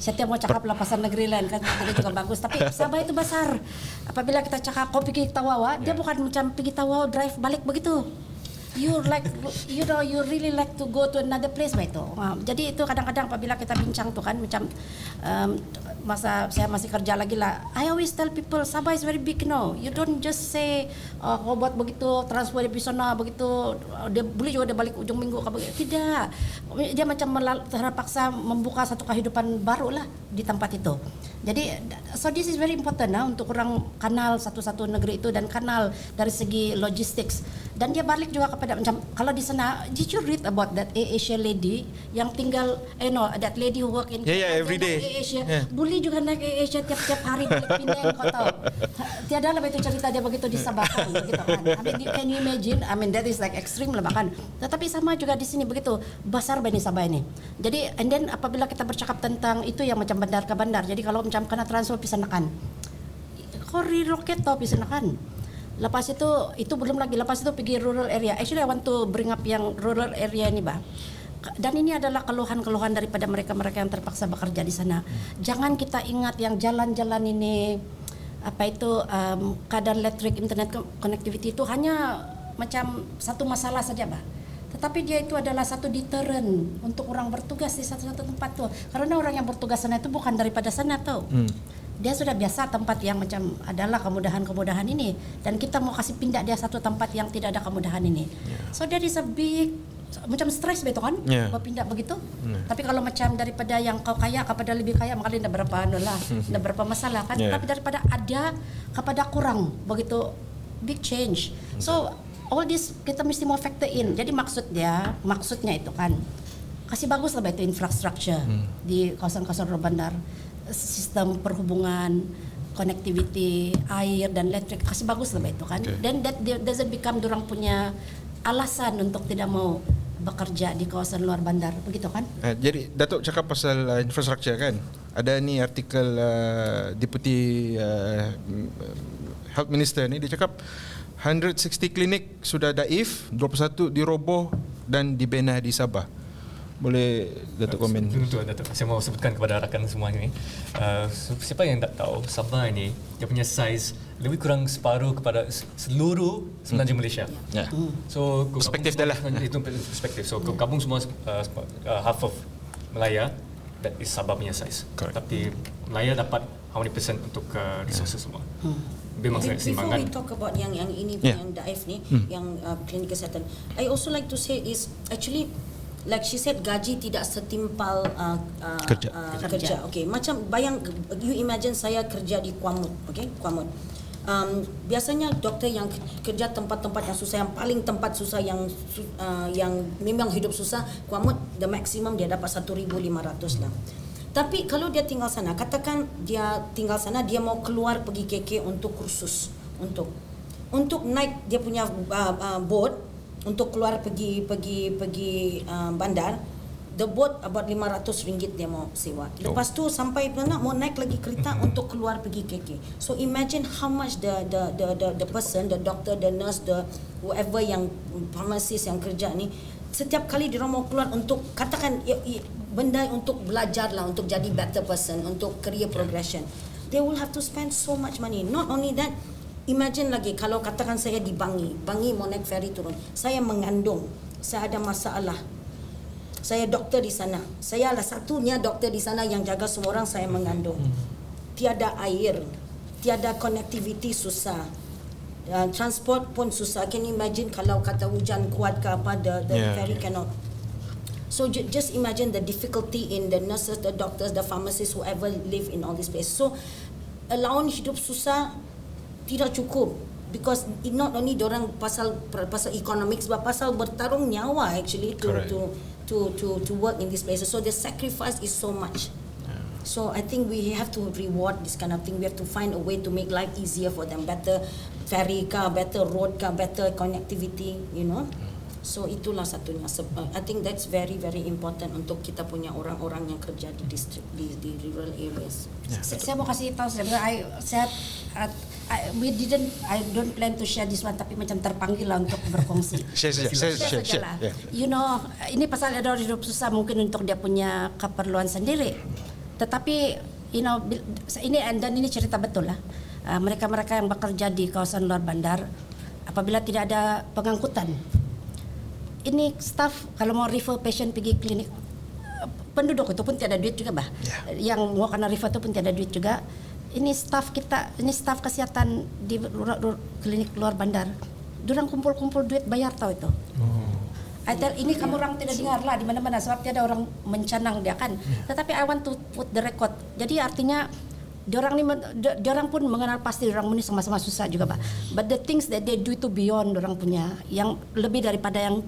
setiap mau cakap lah pasar negeri lain kan, itu juga bagus. Tapi Sabah itu besar. Apabila kita cakap kau pergi Tawawa, dia bukan macam pergi Tawawa drive balik begitu. You really like to go to another place itu. Jadi itu kadang-kadang apabila kita bincang tuh kan macam masa saya masih kerja lagi lah, I always tell people Sabah is very big, you don't just say kau buat begitu transfer di sana begitu dia boleh juga dia balik ujung minggu tidak, dia macam terpaksa membuka satu kehidupan baru lah di tempat itu. Jadi so this is very important untuk orang kenal satu-satu negeri itu dan kenal dari segi logistics. Dan dia balik juga kepada macam kalau di sana, did you read about that Asia lady yang tinggal that lady who work in every day Asia, boleh juga naik Asia tiap-tiap hari balik Penang, kau tahu. Tiada lah itu cerita dia begitu di Sabah kan, begitu kan. I mean, can you imagine? I mean that is like extreme lah bahkan. Tetapi sama juga di sini begitu besar bani Sabah ini. Jadi and then apabila kita bercakap tentang itu yang macam bandar ke bandar. Jadi kalau macam kena transfer pisanakan, kau relocate tau pisanakan. Lepas itu belum lagi, lepas itu pergi rural area. Actually I want to bring up yang rural area ini, Bah. Dan ini adalah keluhan-keluhan daripada mereka-mereka yang terpaksa bekerja di sana. Jangan kita ingat yang jalan-jalan ini kadar listrik, internet connectivity itu hanya macam satu masalah saja, Bah. Tetapi dia itu adalah satu deterrent untuk orang bertugas di satu-satu tempat tuh. Karena orang yang bertugas sana itu bukan daripada sana tuh. Dia sudah biasa tempat yang macam adalah kemudahan-kemudahan ini, dan kita mau kasih pindah dia satu tempat yang tidak ada kemudahan ini. So there is a big macam stres betul kan, berpindah begitu. Tapi kalau macam daripada yang kau kaya kepada lebih kaya, maka tidak berapa tidak berapa masalah kan. Tapi daripada ada kepada kurang, begitu big change. So all this kita mesti mau factor in. Jadi maksudnya itu kan kasih bagus lah itu infrastructure di kawasan-kawasan bandar, sistem perhubungan, connectivity, air dan listrik, kasih bagus lah itu kan. Then that doesn't become dorang punya alasan untuk tidak mau bekerja di kawasan luar bandar, begitu kan? Jadi Datuk cakap pasal infrastructure kan. Ada ni artikel Deputy Health Minister ni, dia cakap 160 klinik sudah daif, 21 diroboh dan dibina di Sabah. Boleh Datuk komen? Betul, Datuk. Saya mau sebutkan kepada rakan semua ini. Siapa yang tak tahu, Sabah ini dia punya saiz lebih kurang separuh kepada seluruh semenanjung Malaysia. So perspektif dah lah. Itu perspektif. So gabung semua half of Melaya, that is Sabah punya saiz. Tapi Melaya dapat how many percent untuk resources semua. Memang sangat Before we talk about yang ini yang daif ni, yang klinik kesihatan, I also like to say is actually like she said, gaji tidak setimpal kerja. Okay, macam you imagine saya kerja di Kuamut, okay, Kuamut. Biasanya doktor yang kerja tempat-tempat yang susah, yang paling tempat susah yang memang hidup susah, Kuamut the maximum dia dapat 1,500 lah. Tapi kalau dia tinggal sana, katakan dia tinggal sana, dia mau keluar pergi KK untuk kursus, untuk naik dia punya boat, untuk keluar pergi bandar, the boat about RM500 dia mau sewa. Lepas tu sampai mana mau naik lagi kereta untuk keluar pergi KK. So imagine how much the person, the doctor, the nurse, the whoever yang pharmacist yang kerja ni, setiap kali dia mau keluar untuk katakan benda untuk belajar lah, untuk jadi better person, untuk career progression. they will have to spend so much money. Not only that, imagine lagi kalau katakan saya di Bangi mau naik ferry turun, saya mengandung, saya ada masalah, saya doktor di sana, saya adalah satunya doktor di sana yang jaga semua orang, saya mengandung, tiada air, tiada connectivity susah, transport pun susah. Can you imagine kalau kata hujan kuat ke apa, the ferry cannot. So just imagine the difficulty in the nurses, the doctors, the pharmacists, whoever live in all these places. So allowance hidup susah tidak cukup, because it not only dorang pasal economics, but pasal bertarung nyawa actually to work in these places. So the sacrifice is so much. So I think we have to reward this kind of thing. We have to find a way to make life easier for them. Better ferry ka, better road ka, better connectivity, you know. So itulah satunya. I think that's very very important untuk kita punya orang-orang yang kerja di district di rural areas. Saya mau kasih tahu sebenarnya, I don't plan to share this one, tapi macam terpanggil lah untuk berkongsi. Share. Lah. You know, ini pasal ada orang hidup susah mungkin untuk dia punya keperluan sendiri. Tetapi you know, ini cerita betul lah. Mereka-mereka yang bekerja di kawasan luar bandar, apabila tidak ada pengangkutan, ini staff kalau mau refer patient pergi klinik, penduduk itu pun tiada duit juga bah. Yang mau kena refer itu pun tiada duit juga. Ini staff kita, ini staff kesehatan di klinik luar bandar, durang kumpul-kumpul duit bayar tahu itu. Ini kamu orang tidak dengar lah di mana-mana sebab tiada orang mencanang dia kan. Tetapi I want to put the record. Jadi artinya diorang pun mengenal pasti diorang ini sama-sama susah juga Pak. But the things that they do itu beyond diorang punya, yang lebih daripada yang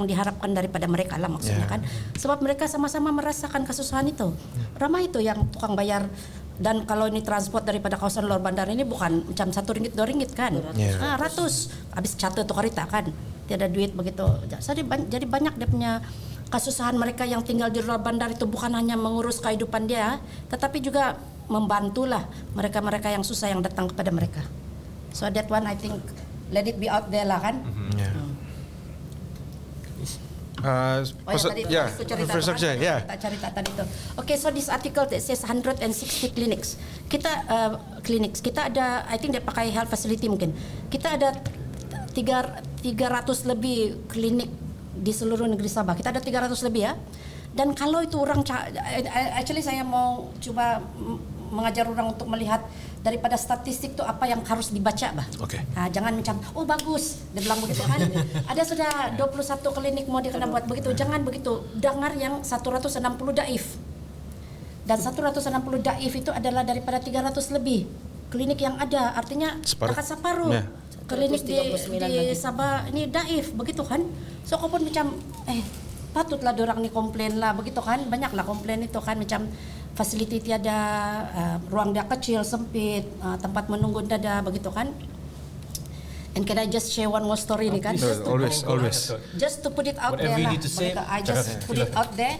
diharapkan daripada mereka lah maksudnya kan. Sebab mereka sama-sama merasakan kesusahan itu. Ramai itu yang tukang bayar, dan kalau ini transport daripada kawasan luar bandar ini bukan macam RM1, RM2 kan. Ratus habis catat tu kereta kan. Tiada duit begitu. Jadi banyak dia punya kesusahan. Mereka yang tinggal di luar bandar itu bukan hanya mengurus kehidupan dia, tetapi juga membantulah mereka-mereka yang susah yang datang kepada mereka. So that one I think let it be out there lah kan. Cerita tadi tu. Okay, so this article that says 160 clinics. Kita ada, I think dia pakai health facility mungkin. Kita ada 300 lebih klinik di seluruh negeri Sabah. Kita ada 300 lebih ya. Dan kalau itu orang, actually saya mau coba mengajar orang untuk melihat daripada statistik tu apa yang harus dibaca bah. Okay. Jangan macam bagus dia bilang begitu kan. Ada sudah 21 klinik mau dia kena buat begitu. Jangan begitu. Dengar yang 160 daif. Dan 160 daif itu adalah daripada 300 lebih klinik yang ada. Artinya dekat separuh. Klinik di Sabah ini daif begitu kan. So kau pun macam patutlah dorang ni komplain lah begitu kan. Banyaklah komplain itu kan, macam fasiliti tiada, ruang dia kecil, sempit, tempat menunggu dada begitu kan. And can I just share one more story ni kan? Always. Just to put it out there lah. I just put it out there.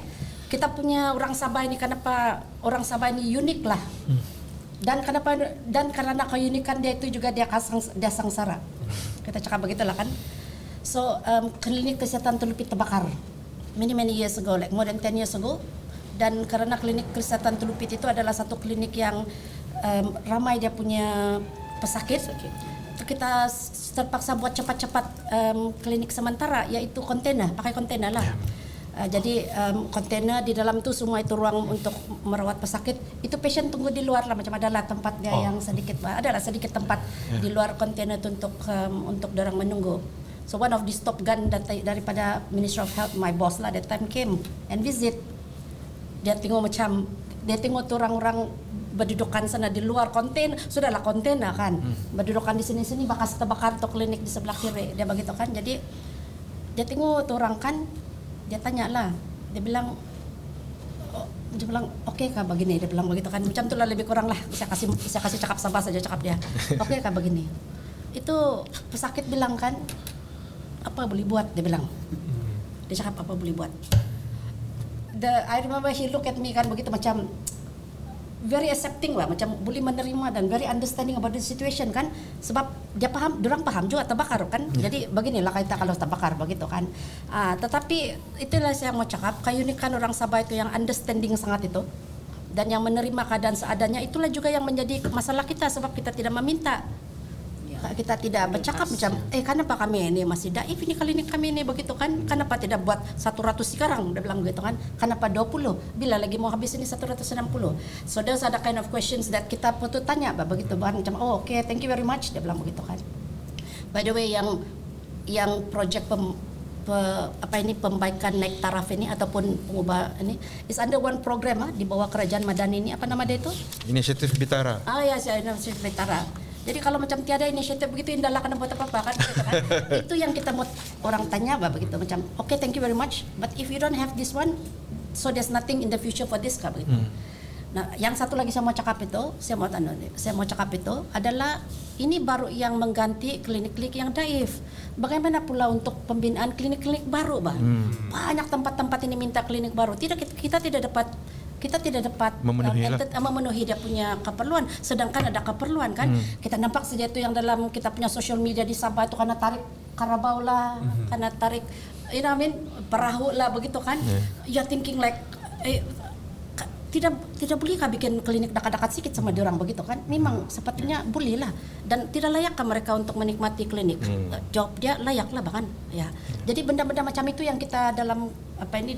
Kita punya orang Sabah ini, kenapa orang Sabah ini unik lah. Dan karena keunikan dia itu juga dia sangsara. Kita cakap begitulah kan. So klinik kesehatan Telupit terbakar many years ago, like more than 10 years ago. Dan karena klinik kesehatan Telupit itu adalah satu klinik yang ramai dia punya pesakit, kita terpaksa buat cepat-cepat klinik sementara, yaitu pakai kontainer lah. Jadi kontainer di dalam tu semua itu ruang untuk merawat pesakit. Itu pasien tunggu di luar lah, macam adalah tempat dia yang sedikit tempat di luar kontainer tu untuk dorang menunggu. So one of the Top Gun daripada Ministry of Health, my boss lah that time came and visit. Dia tengok tu orang-orang berdudukan sana di luar kontainer, sudahlah kontainer kan. Berdudukan di sini bakas terbakar tu klinik di sebelah kiri. Dia begitu kan. Jadi dia tengok tu orang kan. Dia tanya lah, dia bilang okey kah begini, dia bilang begitu kan, macam tu lah lebih kurang lah, saya kasih cakap Sabah saja cakap dia, okey kah begini. Itu pesakit bilang kan, apa boleh buat, dia bilang, dia cakap apa boleh buat. I remember he look at me kan begitu macam very accepting lah, macam boleh menerima dan very understanding about the situation kan, sebab dia dorang paham juga terbakar kan. Jadi beginilah kita kalau terbakar begitu kan. Tetapi itulah saya mau cakap, keunikan orang Sabah itu yang understanding sangat itu, dan yang menerima keadaan seadanya, itulah juga yang menjadi masalah kita sebab kita tidak meminta. Kita tidak bercakap macam kenapa kami ini masih daif ini klinik kami ini begitu kan, kenapa tidak buat 100 sekarang, dia bilang begitu kan, kenapa 20, bila lagi mau habis ini 160. So those are the kind of questions that kita perlu tanya begitu kan, macam okay, thank you very much, dia bilang begitu kan. By the way, yang projek pembaikan naik taraf ini ataupun pengubah ini is under one program di bawah Kerajaan Madani ini, apa nama dia itu? Inisiatif Bitara. Ya, Inisiatif Bitara. Jadi kalau macam tiada inisiatif begitu, indahlah kena buat apa-apa kan, gitu kan? Itu yang kita mau orang tanya begitu macam okay, thank you very much, but if you don't have this one, so there's nothing in the future for this kan begitu. Nah, yang satu lagi saya mau cakap itu adalah ini baru yang mengganti klinik-klinik yang daif. Bagaimana pula untuk pembinaan klinik-klinik baru, banyak tempat-tempat ini minta klinik baru. Kita tidak dapat memenuhi dia punya keperluan, sedangkan ada keperluan kan. Kita nampak saja itu yang dalam kita punya social media di Sabah itu karena tarik Karabau lah, karena tarik perahu lah begitu kan. You're thinking like tidak boleh kah bikin klinik dekat-dekat sikit sama diorang begitu kan? Memang sepertinya boleh lah, dan tidak layakkah mereka untuk menikmati klinik? Jawab dia layak lah bahkan ya. Jadi benda-benda macam itu yang kita dalam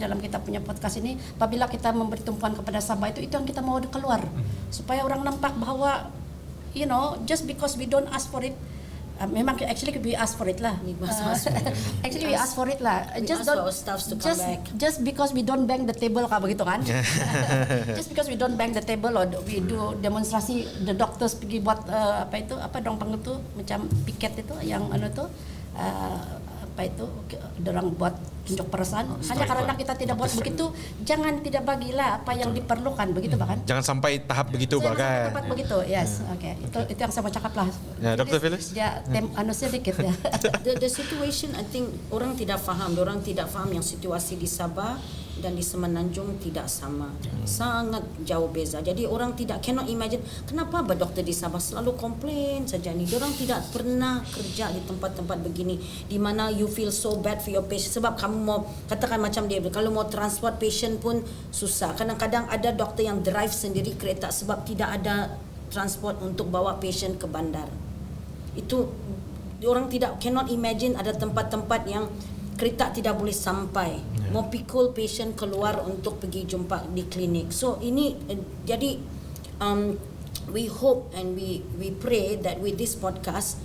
dalam kita punya podcast ini, apabila kita memberi tumpuan kepada Sabah itu yang kita mau keluar supaya orang nampak bahwa just because we don't ask for it, memang actually we ask for it lah. Actually we ask for it lah. Just because we don't bang the table begitu kan? Just because we don't bang the table or we do demonstrasi, the doctors pergi buat dong panggil tu macam piket itu yang dorang buat tunjuk perasaan. Hanya karena kita tidak buat begitu, jangan tidak bagilah apa yang diperlukan begitu bahkan. Jangan sampai tahap begitu bahkan. Sampai tahap begitu, yes. Okay. Itu yang saya mau cakap lah. Ya, Dr. Phyllis? Ya, sedikit ya. The situation, I think orang tidak faham yang situasi di Sabah dan di Semenanjung tidak sama, sangat jauh beza. Jadi orang cannot imagine kenapa doktor di Sabah selalu komplain saja ni. Orang tidak pernah kerja di tempat-tempat begini di mana you feel so bad for your patient, sebab kamu mau katakan macam dia, kalau mau transport patient pun susah. Kadang-kadang ada doktor yang drive sendiri kereta sebab tidak ada transport untuk bawa patient ke bandar. Itu orang cannot imagine ada tempat-tempat yang kereta tidak boleh sampai, mau pikul patient keluar untuk pergi jumpa di klinik. So ini jadi we hope and we pray that with this podcast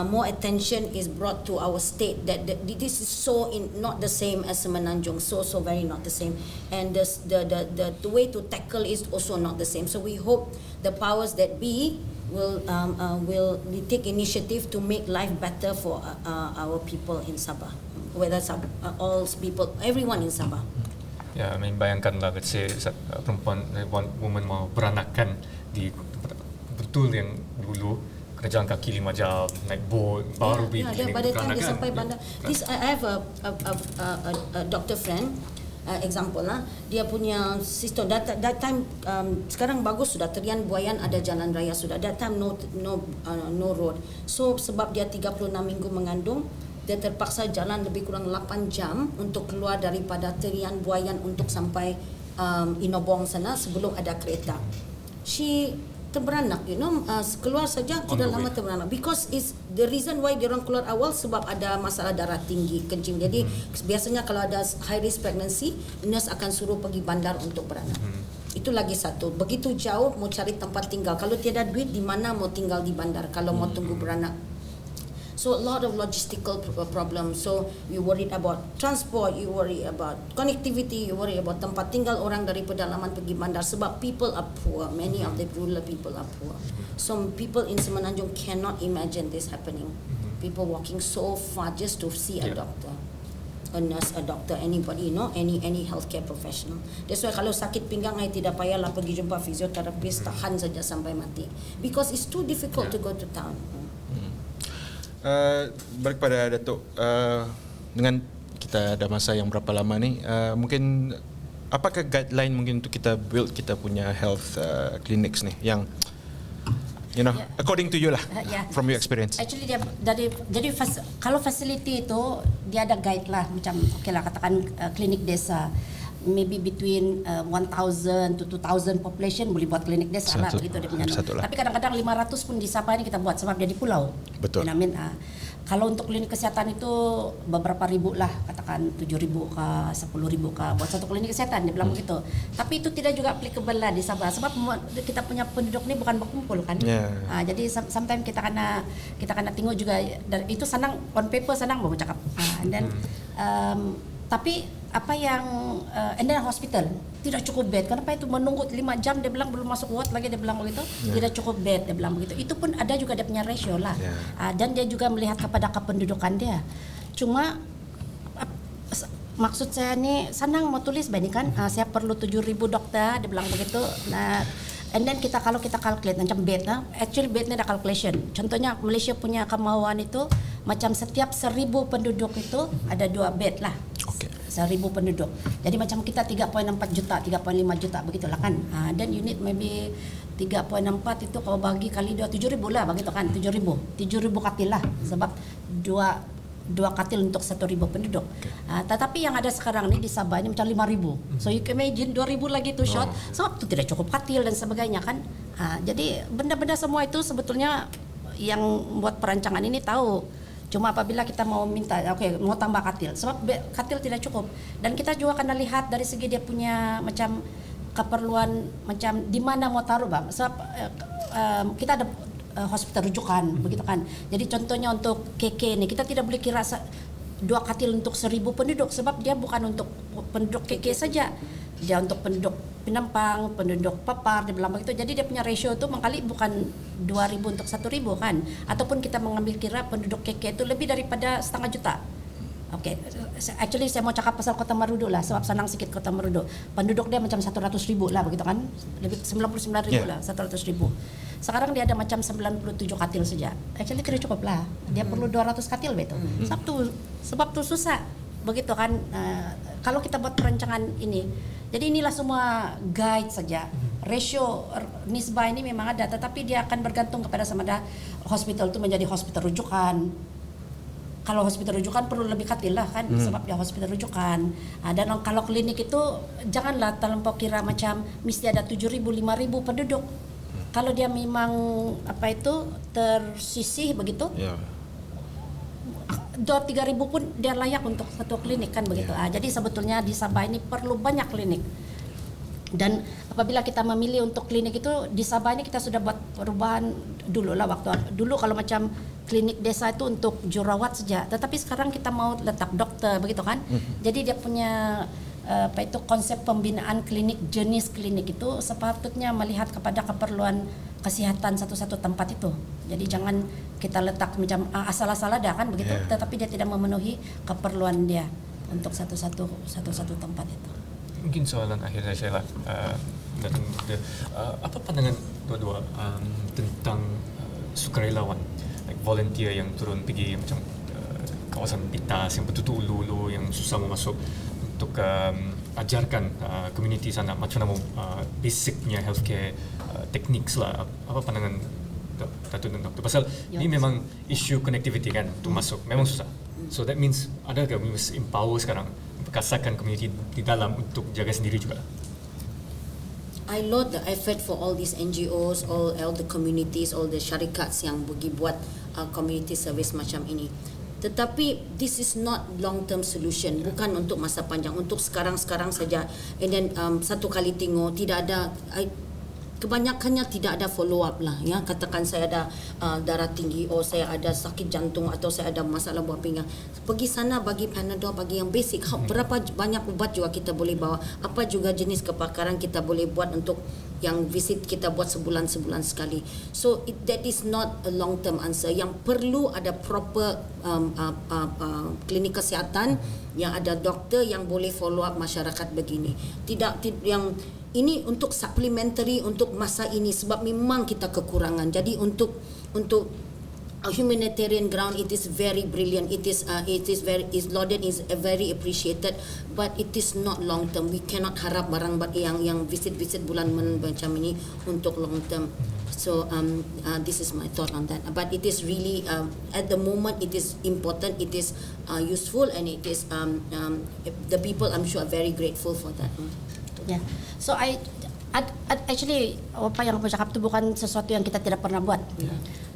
more attention is brought to our state, that this is so not the same as Semenanjung, so very not the same, and the way to tackle is also not the same. So we hope the powers that be will take initiative to make life better for our people in Sabah, whether all people, everyone in Sabah. Ya, bayangkanlah, let's say woman mau beranakan di betul yang dulu kena jalan kaki 5 jam, naik boat, baru pergi pada time dia sampai bandar. This I have a doctor friend, example lah, dia punya sistem that time, sekarang bagus sudah, Terian Buayan ada jalan raya sudah, that time no road. So sebab dia 36 minggu mengandung, dia terpaksa jalan lebih kurang 8 jam untuk keluar daripada Terian Buayan untuk sampai Inobong sana sebelum ada kereta. She terberanak, keluar saja tidak lama terberanak, because is the reason why dia orang keluar awal sebab ada masalah darah tinggi, kencing. Jadi biasanya kalau ada high risk pregnancy, nurse akan suruh pergi bandar untuk beranak. Itu lagi satu, begitu jauh mau cari tempat tinggal, kalau tiada duit di mana mau tinggal di bandar kalau mau tunggu beranak. So a lot of logistical problems. So you worried about transport, you worry about connectivity, you worry about tempat tinggal orang dari pedalaman pergi bandar sebab people are poor. Many of the rural people are poor. Some people in Semenanjung cannot imagine this happening. People walking so far just to see a doctor, a nurse, a doctor, anybody, any healthcare professional. That's why kalau sakit pinggang, tidak payahlah pergi jumpa fisioterapis, tahan saja sampai mati, because it's too difficult to go to town. Balik pada Datuk, dengan kita ada masa yang berapa lama ni, mungkin apakah guideline mungkin untuk kita build kita punya health clinics ni yang according to you lah, from your experience. Actually jadi kalau facility itu dia ada guide lah, macam okey lah katakan klinik desa. maybe between 1,000 to 2,000 population boleh buat klinik desa lah Satu. begitu dia punya. Satu lah. Tapi kadang-kadang 500 pun di Sabah ini kita buat sebab dia di pulau. Betul. You know what I mean? Kalau untuk klinik kesehatan itu beberapa ribu lah, katakan 7,000 ke 10,000 ke buat satu klinik kesehatan dia bilang begitu. Tapi itu tidak juga applicable lah di Sabah sebab kita punya penduduk ni bukan berkumpul kan. Yeah. Jadi sometimes kita kena tengok juga dan itu senang on paper senang mau cakap. And then tapi apa yang and then hospital tidak cukup bed. Kenapa itu menunggu 5 jam dia bilang belum masuk ward lagi dia bilang begitu. Tidak cukup bed dia bilang begitu. Itu pun ada juga dia punya ratio lah. Dan dia juga melihat kepada kependudukan dia. Cuma maksud saya ni senang mau tulis begini kan. Saya perlu 7,000 dokter dia bilang begitu. Nah, and then kalau kita calculate macam bed actually bed ni ada calculation. Contohnya Malaysia punya kemauan itu macam setiap 1,000 penduduk itu ada 2 bed lah. Okay. 1,000 penduduk. Jadi macam kita 3.4 juta, 3.5 juta begitulah kan. Dan unit maybe 3.4 itu kalau bagi kali 2 7,000 lah begitu kan. 7,000 katil lah sebab dua katil untuk 1,000 penduduk. Tetapi yang ada sekarang ni di Sabah ni macam 5,000. So you can imagine 2,000 lagi tu short. Sebab tu tidak cukup katil dan sebagainya kan. Jadi benda-benda semua itu sebetulnya yang buat perancangan ini tahu. Cuma apabila kita mau minta, mau tambah katil, sebab katil tidak cukup. Dan kita juga kena lihat dari segi dia punya macam keperluan, macam di mana mau taruh bang. Sebab kita ada hospital rujukan, begitu kan. Jadi contohnya untuk KK ni, kita tidak boleh kira 2 katil untuk 1,000 penduduk, sebab dia bukan untuk penduduk KK saja. Dia untuk penduduk Penampang, penduduk Papar, dia bilang begitu. Jadi dia punya ratio tu mengkali bukan 2,000 untuk 1,000 kan. Ataupun kita mengambil kira penduduk KK itu lebih daripada 500,000 juta. Okay, actually saya mau cakap pasal Kota Marudu lah sebab senang sikit Kota Marudu. Penduduk dia macam 100,000 lah begitu kan. Lebih 99,000 lah, 100,000. Sekarang dia ada macam 97 katil saja. Actually tidak cukup lah. Dia perlu 200 katil betul. Sebab tu susah. Begitu kan. Kalau kita buat perancangan ini, jadi inilah semua guide saja. Ratio nisbah ini memang ada, tetapi dia akan bergantung kepada sama ada hospital itu menjadi hospital rujukan. Kalau hospital rujukan perlu lebih katil lah kan, sebab dia hospital rujukan. Dan kalau klinik itu janganlah terlampau kira macam mesti ada 7,000, 5,000 penduduk. Kalau dia memang tersisih begitu. 2-3 ribu pun dia layak untuk satu klinik kan begitu. Jadi sebetulnya di Sabah ini perlu banyak klinik. Dan apabila kita memilih untuk klinik itu di Sabah ini kita sudah buat perubahan dulu lah waktu dulu kalau macam klinik desa itu untuk jurawat saja. Tetapi sekarang kita mau letak dokter begitu kan. Jadi dia punya konsep pembinaan klinik, jenis klinik itu sepatutnya melihat kepada keperluan kesihatan satu-satu tempat itu. Jadi jangan kita letak macam asal-asal ada kan begitu, tetapi dia tidak memenuhi keperluan dia untuk satu-satu tempat itu. Mungkin soalan akhir saya lah, apa pandangan dua-dua tentang sukarelawan, like volunteer yang turun pergi macam kawasan pintas yang betul-betul ulu-ulu yang susah mau masuk untuk ajarkan community sana macam mana basic punya healthcare techniques lah. Apa pandangan Datuk dan Doktor? Pasal ini memang isu connectivity kan untuk masuk memang susah. So that means adakah we must empower sekarang perkasakan community di dalam untuk jaga sendiri juga. I laud the effort for all these NGOs, all the communities, all the syarikats yang pergi buat community service macam ini. Tetapi this is not long term solution, bukan untuk masa panjang, untuk sekarang-sekarang saja. And then satu kali tengok tidak ada kebanyakannya tidak ada follow up lah ya. Katakan saya ada darah tinggi, saya ada sakit jantung atau saya ada masalah buah pinggang, pergi sana bagi Panadol, bagi yang basic. Berapa banyak ubat juga kita boleh bawa, apa juga jenis kepakaran kita boleh buat untuk yang visit kita buat sebulan sekali. So that is not a long term answer. Yang perlu ada proper klinik kesihatan yang ada doktor yang boleh follow up masyarakat begini. Tidak yang ini untuk supplementary untuk masa ini sebab memang kita kekurangan. Jadi untuk a humanitarian ground. It is very brilliant. It is lauded, is very appreciated, but it is not long term. We cannot harap barang yang visit bulan macam ini untuk long term. So this is my thought on that. But it is really at the moment it is important. It is useful, and it is the people, I'm sure, are very grateful for that. Yeah. So actually apa yang aku cakap itu bukan sesuatu yang kita tidak pernah buat.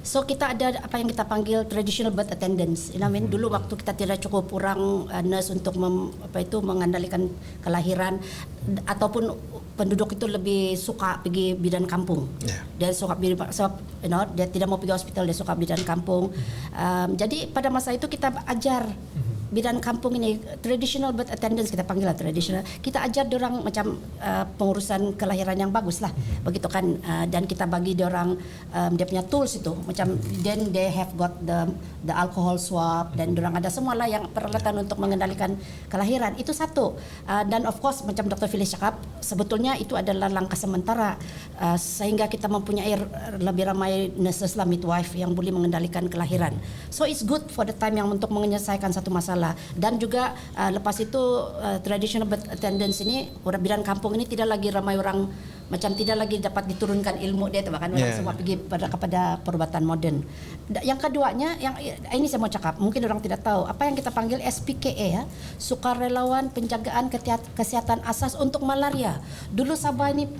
So kita ada apa yang kita panggil traditional birth attendance. Dulu waktu kita tidak cukup orang nurse untuk mengandalkan kelahiran, ataupun penduduk itu lebih suka pergi bidan kampung. Dia suka dia tidak mau pergi hospital, dia suka bidan kampung. Jadi pada masa itu kita ajar bidan kampung ini, traditional birth attendance kita panggil lah traditional. Kita ajar diorang macam pengurusan kelahiran yang bagus lah, begitu kan. Dan kita bagi diorang dia punya tools itu, macam then they have got the alcohol swab, dan diorang ada semualah yang peralatan untuk mengendalikan kelahiran. Itu satu. Dan of course macam Dr. Phyllis cakap, sebetulnya itu adalah langkah sementara sehingga kita mempunyai lebih ramai nurses lah, midwife yang boleh mengendalikan kelahiran. So it's good for the time yang untuk menyelesaikan satu masalah. Dan juga lepas itu traditional birth attendance ini, orang bidan kampung ini tidak lagi ramai orang, macam tidak lagi dapat diturunkan ilmu dia, bahkan orang semua pergi kepada perubatan moden. Yang keduanya, yang ini saya mau cakap, mungkin orang tidak tahu apa yang kita panggil SPKA ya, Sukarelawan Penjagaan Kesihatan Asas untuk Malaria. Dulu Sabah ini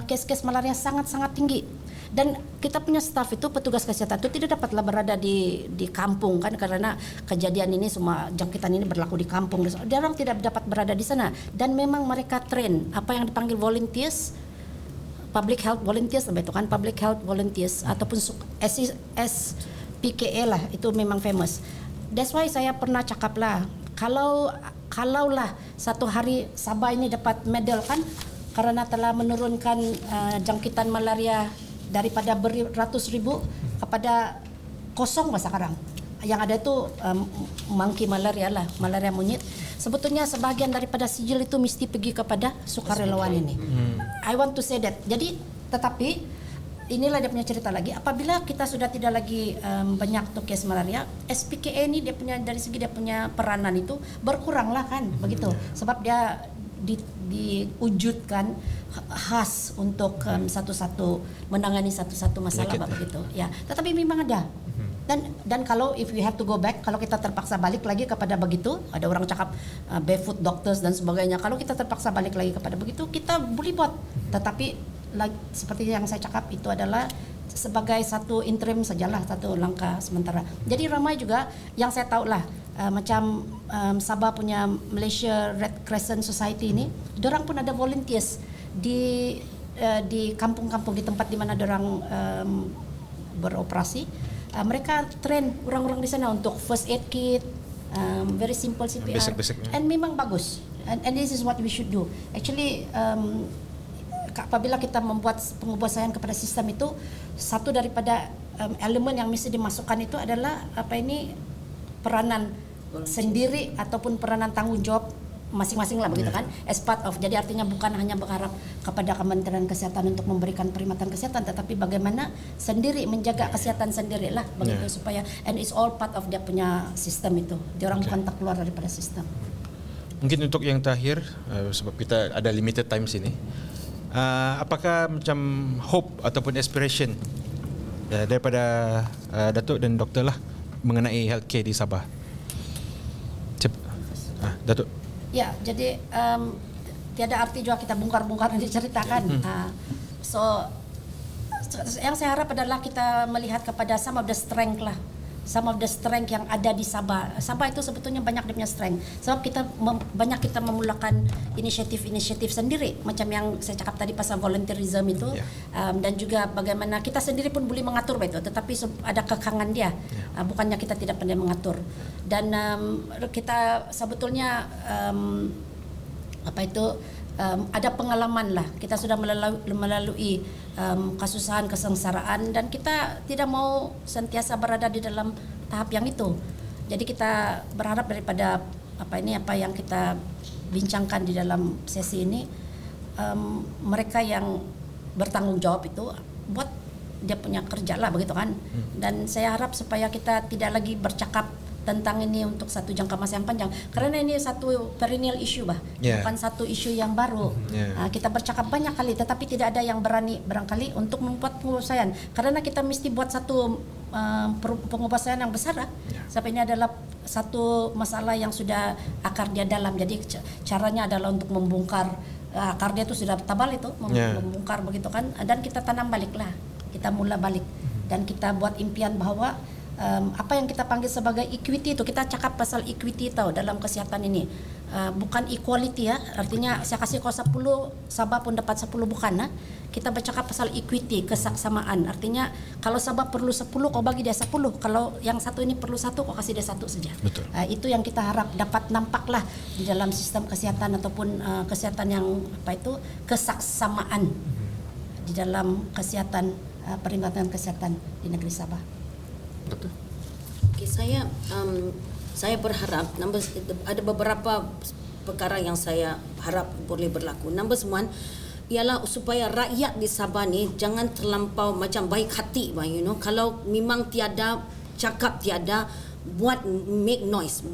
kes-kes malaria sangat-sangat tinggi. Dan kita punya staff itu, petugas kesehatan itu tidak dapatlah berada di kampung kan, karena kejadian ini semua jangkitan ini berlaku di kampung. Dia orang tidak dapat berada di sana, dan memang mereka train apa yang dipanggil volunteers, public health volunteers, itu kan public health volunteers ataupun SPKA lah, itu memang famous. That's why saya pernah cakap lah, kalaulah satu hari Sabah ini dapat medal kan, karena telah menurunkan jangkitan malaria daripada beratus ribu kepada kosong sekarang. Yang ada itu monkey malaria lah, malaria monyet. Sebetulnya sebahagian daripada sijil itu mesti pergi kepada sukarelawan ini. I want to say that. Jadi tetapi inilah dia punya cerita lagi. Apabila kita sudah tidak lagi banyak kes malaria, SPKA ini dia punya, dari segi dia punya peranan itu berkurang lah kan, begitu. Sebab dia diwujudkan khas untuk menangani satu-satu masalah begitu ya. Tetapi memang ada. Dan kalau if we have to go back, kalau kita terpaksa balik lagi kepada begitu, ada orang cakap barefoot doctors dan sebagainya. Kalau kita terpaksa balik lagi kepada begitu, kita boleh buat. Tetapi seperti yang saya cakap, itu adalah sebagai satu interim sajalah, satu langkah sementara. Jadi ramai juga yang saya tahu lah, macam Sabah punya Malaysia Red Crescent Society ini, dorang pun ada volunteers di kampung-kampung, di tempat di mana dorang beroperasi. Mereka train orang-orang di sana untuk first aid kit, very simple CPR, basic. and memang bagus. And this is what we should do. Actually, apabila kita membuat penguasaan kepada sistem itu, satu daripada elemen yang mesti dimasukkan itu adalah peranan sendiri ataupun peranan tanggung jawab masing-masing lah, begitu kan, as part of. Jadi artinya bukan hanya berharap kepada Kementerian Kesehatan untuk memberikan perkhidmatan kesehatan, tetapi bagaimana sendiri menjaga kesehatan sendiri lah, begitu, supaya, and it's all part of dia punya sistem itu. Dia orang bukan tak keluar daripada sistem. Mungkin untuk yang terakhir, sebab kita ada limited time sini, apakah macam hope ataupun aspiration daripada Datuk dan Doktor lah mengenai healthcare di Sabah? Datuk. Ya, jadi tiada arti juga kita bongkar-bongkar dan diceritakan. So yang saya harap adalah kita melihat kepada some of the strength yang ada di Sabah. Sabah itu sebetulnya banyak dia punya strength. Sebab banyak kita memulakan inisiatif-inisiatif sendiri, macam yang saya cakap tadi pasal volunteerism itu, dan juga bagaimana kita sendiri pun boleh mengatur itu, tetapi ada kekangan dia. Bukannya kita tidak pandai mengatur. Dan kita sebetulnya ada pengalaman lah. Kita sudah melalui kesusahan, kesengsaraan, dan kita tidak mau sentiasa berada di dalam tahap yang itu. Jadi kita berharap daripada apa yang kita bincangkan di dalam sesi ini, mereka yang bertanggung jawab itu buat dia punya kerja lah begitu kan. Dan saya harap supaya kita tidak lagi bercakap tentang ini untuk satu jangka masa yang panjang, karena ini satu perennial issue Yeah. bukan satu isu yang baru. Yeah. Kita bercakap banyak kali, tetapi tidak ada yang berani barangkali untuk membuat pengupasan, karena kita mesti buat satu pengupasan yang besar lah. Sebab ini adalah satu masalah yang sudah akar dia dalam, jadi caranya adalah untuk membongkar akar dia itu sudah tebal itu, membongkar begitu kan, dan kita tanam balik lah, kita mula balik, dan kita buat impian bahwa apa yang kita panggil sebagai equity itu, kita cakap pasal equity tahu dalam kesihatan ini, bukan equality ya, artinya saya kasih kau 10 Sabah pun dapat 10 bukan nah. Kita bercakap pasal equity, kesaksamaan, artinya kalau Sabah perlu 10 kau bagi dia 10, kalau yang satu ini perlu 1 kau kasih dia 1 saja. Betul. Itu yang kita harap dapat nampaklah di dalam sistem kesihatan ataupun kesehatan yang apa itu, kesaksamaan di dalam kesehatan, peringatan kesehatan di negeri Sabah. Doktor? Okay, saya berharap ada beberapa perkara yang saya harap boleh berlaku. Number one ialah supaya rakyat di Sabah ni jangan terlampau macam baik hati, kalau memang tiada cakap, tiada buat make noise,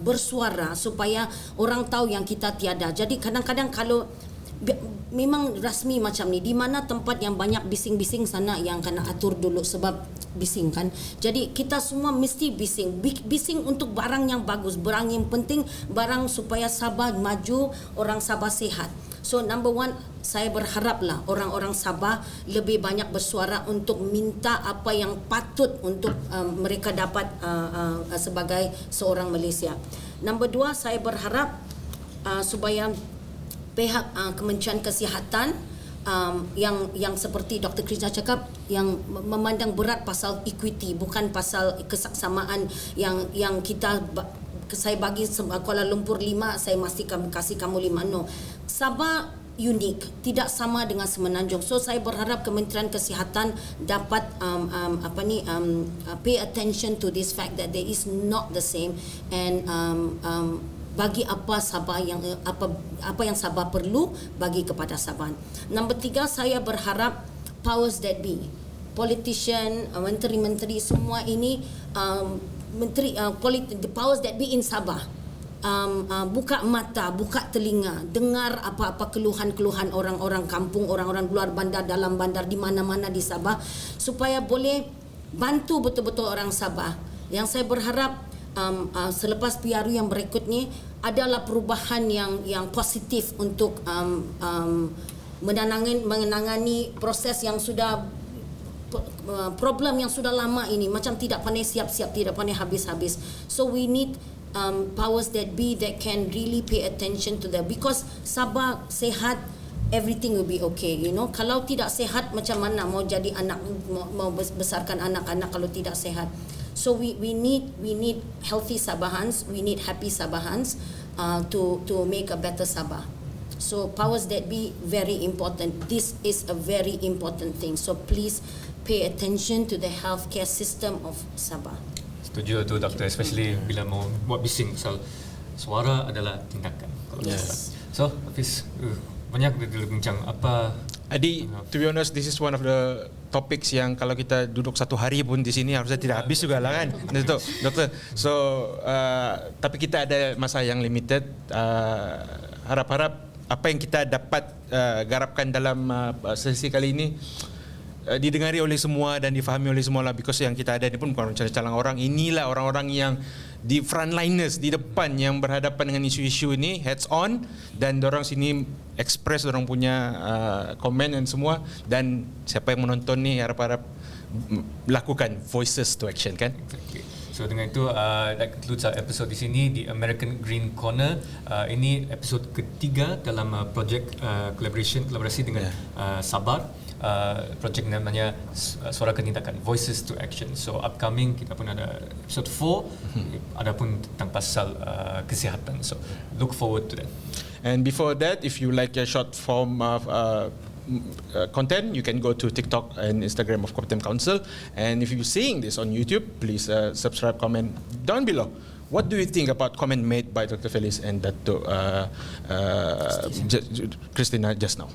bersuara supaya orang tahu yang kita tiada. Jadi kadang-kadang kalau memang rasmi macam ni, di mana tempat yang banyak bising-bising sana yang kena atur dulu sebab bising kan. Jadi kita semua mesti bising untuk barang yang bagus, barang yang penting, barang supaya Sabah maju, orang Sabah sihat. So number one, saya berharaplah orang-orang Sabah lebih banyak bersuara untuk minta apa yang patut untuk mereka dapat sebagai seorang Malaysia. Number dua, saya berharap supaya pihak Kementerian Kesihatan yang seperti Dr. Krishna cakap, yang memandang berat pasal equity, bukan pasal kesaksamaan yang kita saya bagi Kuala Lumpur 5, saya mesti kasih kamu 5. No. Sabah unik, tidak sama dengan Semenanjung. So saya berharap Kementerian Kesihatan dapat pay attention to this fact that there is not the same, and bagi apa Sabah yang apa yang Sabah perlu bagi kepada Sabah. Nombor 3, saya berharap powers that be, politician, menteri-menteri semua ini, the powers that be in Sabah, buka mata, buka telinga, dengar apa-apa keluhan-keluhan orang-orang kampung, orang-orang luar bandar, dalam bandar, di mana-mana di Sabah, supaya boleh bantu betul-betul orang Sabah. Yang saya berharap selepas PRU yang berikut ni adalah perubahan yang positif untuk menangani proses yang sudah problem yang sudah lama ini, macam tidak pandai siap-siap, tidak pandai habis-habis. So we need powers that be that can really pay attention to that, because Sabah sehat, everything will be okay. Kalau tidak sehat, macam mana mau jadi anak, mau besarkan anak-anak kalau tidak sehat. So we need healthy Sabahans, we need happy Sabahans to make a better Sabah. So powers that be, very important. This is a very important thing. So please pay attention to the healthcare system of Sabah. Setuju tu doktor, especially bila mau buat bising, suara adalah tindakan. Yes. So Hafiz, banyak dia bincang apa. Adi, to be honest, this is one of the topics yang kalau kita duduk satu hari pun di sini harusnya tidak habis juga lah kan, doktor. So, tapi kita ada masa yang limited. Harap-harap apa yang kita dapat garapkan dalam sesi kali ini didengari oleh semua dan difahami oleh semua lah, because yang kita ada ni pun bukan calang orang. Inilah orang-orang yang di frontliners, di depan, yang berhadapan dengan isu-isu ini heads on, dan dorang sini express dorang punya komen dan semua, dan siapa yang menonton ni harap-harap lakukan voices to action kan. Exactly. So dengan itu that concludes our episode di sini di American Green Corner. Ini episod ketiga dalam kolaborasi dengan Sabar. Projek namanya Suarakan Tindakan, Voices to Action. So upcoming kita pun ada episode 4, ada pun tentang pasal kesihatan. So look forward to that. And before that, if you like a short form of content, you can go to TikTok and Instagram of Kopitiam Council. And if you're seeing this on YouTube, please subscribe, comment down below. What do you think about comment made by Dr. Feliz and Dato' Christina just now?